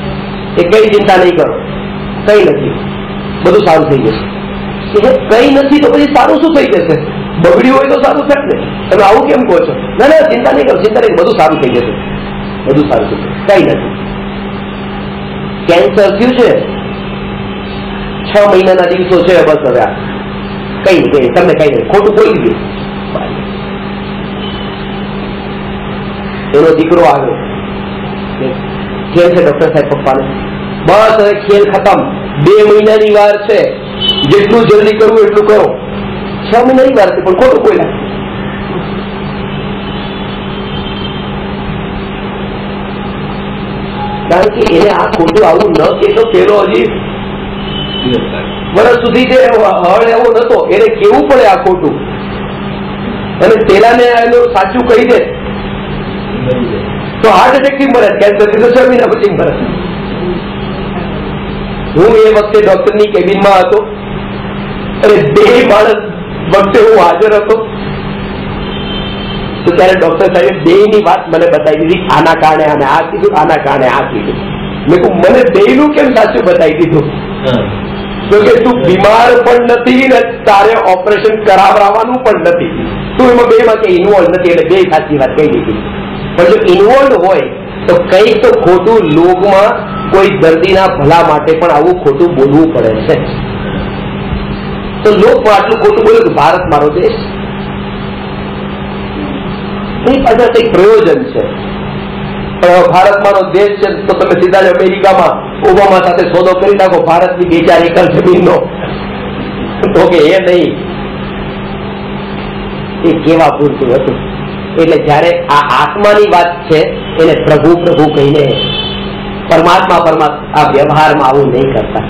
A: એ કઈ ચિંતા નહીં કરો, કઈ નથી, બધું સારું થઈ જશે. કઈ નથી તો પછી સારું શું થઈ જશે, બગડ્યું હોય તો સારું થશે ને, તમે આવું કેમ કહો છો? ના ના ચિંતા નહીં કરો, ચિંતા નહીં, બધું સારું થઈ જશે, બધું સારું થઈ જશે, કઈ નથી. કેન્સર થયું છે, 6 મહિનાના દિવસો છે, બસ હવે કઈ નહીં, તમને કઈ નહીં, ખોટું બોલી ગયું. એનો દીકરો આવ્યો, કેમ છે ડોક્ટર સાહેબ પપ્પાને? બસ હવે ખેલ ખતમ, 2 મહિનાની વાર છે, જેટલું જલ્દી કરવું એટલું કરો. 6 મહિનાની વાર છે પણ ખોટું બોલ્યા. કારણ કે એને આ ખોટું આવું ન કહેતો, પેલો હજી વર્ષ સુધી જે હળ એવો નતો, એને કેવું પડે આ ખોટું, અને પેલાને એનું સાચું કહી દે તો હાર્ટ એટેક થી મરે, કેન્સર થી તો 6 મહિના પછી મરે. હું એ વખતે ડોક્ટરની કેબિનમાં હતો, અને 2 માણસ વખતે હું હાજર હતો, તો ત્યારે ડોક્ટર સાહેબ 2ની વાત મને બતાવી દીધી, આના કારણે આને આ કીધું, આના કારણે આ કીધું. મેં કહ્યું મને 2નું કેમ સાચું બતાવી દીધું? તો કે તું બીમાર પણ નથી ને તારે ઓપરેશન કરાવવાનું પણ નથી, તું એમાં 2માં કે ઇન્વોલ્વ નથી, એટલે 2 સાચી વાત કહી દીધી. પણ જો ઇન્વોલ્વ હોય તો કંઈક તો ખોટું લોગમાં કોઈ દર્દીના ભલા માટે પણ આવું ખોટું બોલવું પડે છે. તો લોક પણ આટલું ખોટું બોલ્યું કે ભારત મારો દેશ, એની પાછળ કંઈક પ્રયોજન છે. પણ ભારત મારો દેશ છે તો તમે સીધા જ અમેરિકામાં ઓબામા સાથે સોદો કરી નાખો ભારતની 2-4 એકર જમીનનો, તો કે એ નહીં, એ કેવા પૂરતું હતું. એટલે જયારે આ આત્માની વાત છે એને પ્રભુ પ્રભુ કહીને પરમાત્મા આ વ્યવહારમાં આવું નહીં કરતા.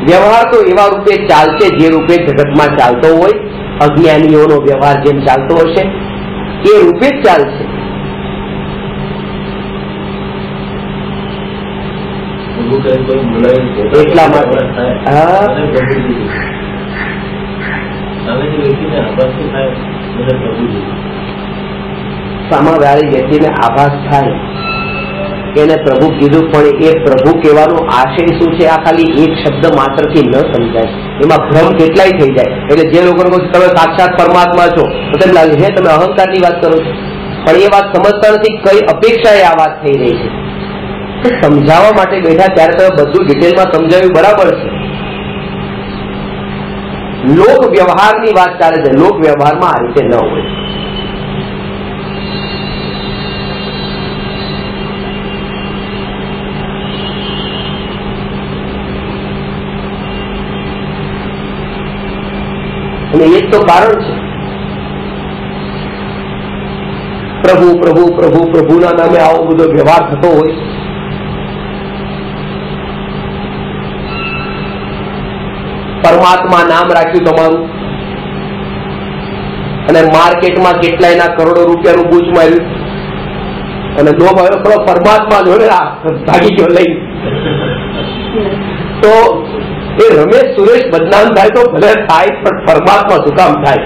A: વ્યવહાર તો એવા રૂપે ચાલશે જે રૂપે જગતમાં ચાલતો હોય, અજ્ઞાનીઓનો વ્યવહાર જેમ ચાલતો હશે એ રૂપે જ ચાલશે. એટલા માટે સામાવાળી વ્યક્તિને આભાસ થાય એને પ્રભુ કીધું, પણ એ પ્રભુ કહેવાનો આશય શું છે આ ખાલી એક શબ્દ માત્રથી ન સમજાય, એમાં ભ્રમ કેટલાય થઈ જાય. એટલે જે લોકો તમે સાક્ષાત પરમાત્મા છો તો તેમ લાગે છે તમે અહંકારની વાત કરો છો, પણ એ વાત સમજતા નથી કઈ અપેક્ષાએ આ વાત થઈ રહી છે. સમજાવવા માટે બેઠા ત્યારે તમે બધું ડિટેલમાં સમજાવ્યું બરાબર છે. લોક વ્યવહારની વાત ચાલે છે, લોક વ્યવહારમાં આ રીતે ન હોય. અને એ જ તો કારણ છે પ્રભુ પ્રભુ પ્રભુ પ્રભુના નામે આવો બધો વ્યવહાર થતો હોય. પરમાત્મા નામ રાખ્યું તમારું અને માર્કેટમાં કેટલાયના કરોડો રૂપિયાનું બૂચ માર્યું અને લોભ આવ્યો પરમાત્મા જોડે ભાગી ગયો લઈ. તો એ રમેશ સુરેશ બદનામ થાય તો ભલે થાય, પણ પરમાત્મા શું કામ થાય?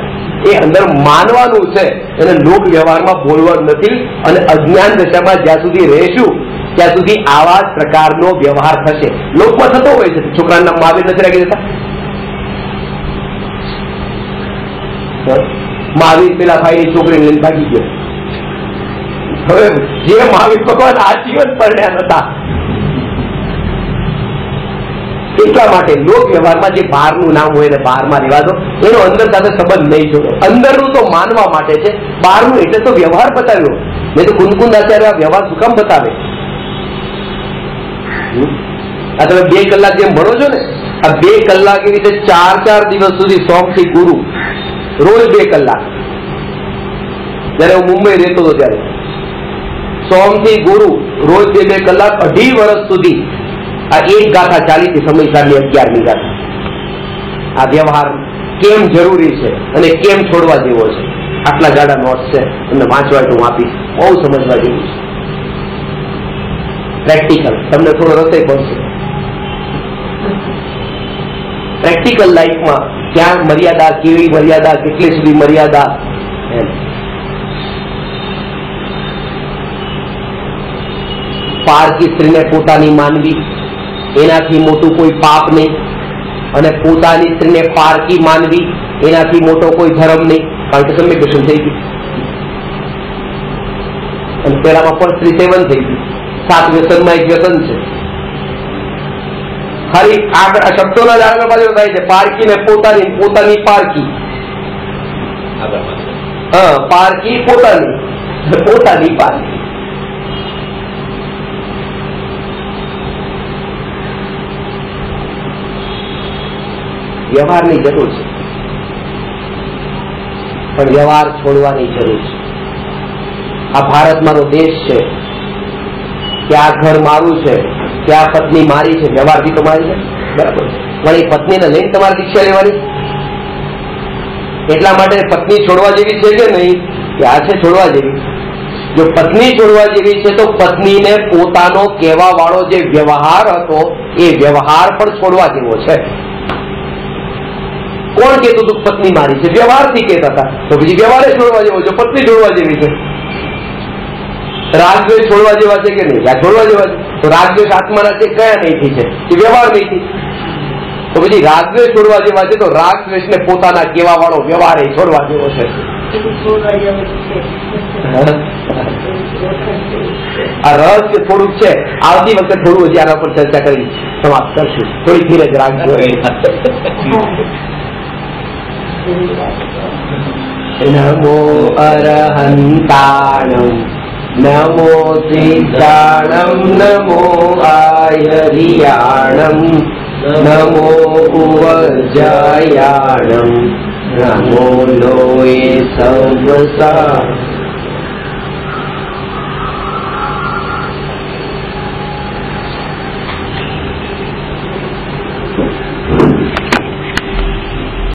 A: એ અંદર માનવાનું છે, એને લોક વ્યવહારમાં બોલવાનું નથી. અને અજ્ઞાન દશામાં જ્યાં સુધી રહેશું ત્યાં સુધી આવા જ પ્રકારનો વ્યવહાર થશે. લોકમાં થતો હોય છે, છોકરાના નામ મહાવીર નથી રાખી દેતા. મહાવીર પેલા ભાઈની છોકરીને લઈને ભાગી ગયો. હવે જે મહાવીર ભગવાન આજીવન પરણ્યા નતા, એટલા માટે લોક વ્યવહારમાં જે બહારનું નામ હોય ને બહારમાં રહેવા દો, એનો અંદર સાથે સંબંધ નહીં જોડો. અંદરનું તો માનવા માટે છે, બહારનું એટલે તો વ્યવહાર બતાવ્યો. મેં તો કુંદકુંદ આચાર્ય આ વ્યવહાર શું કામ બતાવે? આ તમે 2 કલાક જેમ ભણો છો ને, આ 2 કલાક એવી રીતે 4 દિવસ સુધી સોમથી ગુરુ રોજ 2 કલાક. જયારે હું મુંબઈ રહેતો હતો ત્યારે સોમથી ગુરુ રોજ 2 કલાક 2.5 વર્ષ સુધી આ એક ગાથા ચાલી હતી, સમયસારની 11મી ગાથા. આ વ્યવહાર કેમ જરૂરી છે અને કેમ છોડવા જેવો છે. આટલા જાડા નોટ્સ છે, તમને વાંચવા હું આપીશ, બહુ સમજવા જેવું છે. પ્રેક્ટિકલ તમને થોડો રસ્તે પડશે. પ્રેક્ટિકલ લાઈફમાં ક્યાં મર્યાદા, કેવી મર્યાદા, કેટલી સુધી મર્યાદા. પારકી સ્ત્રીને પોતાની માનવી એનાથી મોટું કોઈ પાપ નહીં, અને પોતાની સ્ત્રીને પારકી માનવી એનાથી મોટો કોઈ ધર્મ નહીં, કારણ કે કમ્યુનિકેશન થઈ ગયું. અને પેલામાં પણ સ્ત્રી સેવન થઈ ગયું. 7 વ્યસનમાં એક વ્યસન છે. ખાલી આગળ આ શબ્દોના જ આગળ બાજુ થાય છે. પારકી ને પોતાની, પોતાની પારકી. હા, પારકી પોતાની, પોતાની પારકી. વ્યવહારની જરૂર છે, પણ વ્યવહાર છોડવાની જરૂર છે. આ ભારત મારો દેશ છે, કે આ ઘર મારું છે, કે આ પત્ની મારી છે, વ્યવહારથી તો મારી છે, બરાબર. પણ એ પત્નીને લઈને તમારે દીક્ષા લેવાની. એટલા માટે પત્ની છોડવા જેવી છે કે નહીં? કે આ છે છોડવા જેવી. જો પત્ની છોડવા જેવી છે તો પત્નીને પોતાનો કહેવા વાળો જે વ્યવહાર હતો એ વ્યવહાર પણ છોડવા જેવો છે. કોણ કહેતું હતું પત્ની મારી છે? વ્યવહારથી કહેતા હતા. તો બીજી વ્યવહારે છોડવા જેવો છે, પત્ની છોડવા જેવી છે. રાગદ્વેષ છોડવા જેવા છે કે નહીં? છોડવા જેવા છે. તો રાગદ્વેષ આત્માના છે, કયા નહીંથી છે? એ વ્યવહાર નહીંથી. તો પછી રાગદ્વેષ છોડવા જેવા છે, તો રાગદ્વેષ ને પોતાના કહેવા વાળો વ્યવહાર એ છોડવા જેવો છે. આ રહસ્ય થોડુંક છે, આવતી વખતે થોડું હજી આના પર ચર્ચા કરી સમાપ્ત કરશું. થોડી ધીરજ રાખજો. नमो अरहन्ताणं नमो सिद्धाणं नमो आयर्याणं नमो उवज्जायाणं नमो लोये सर्वसा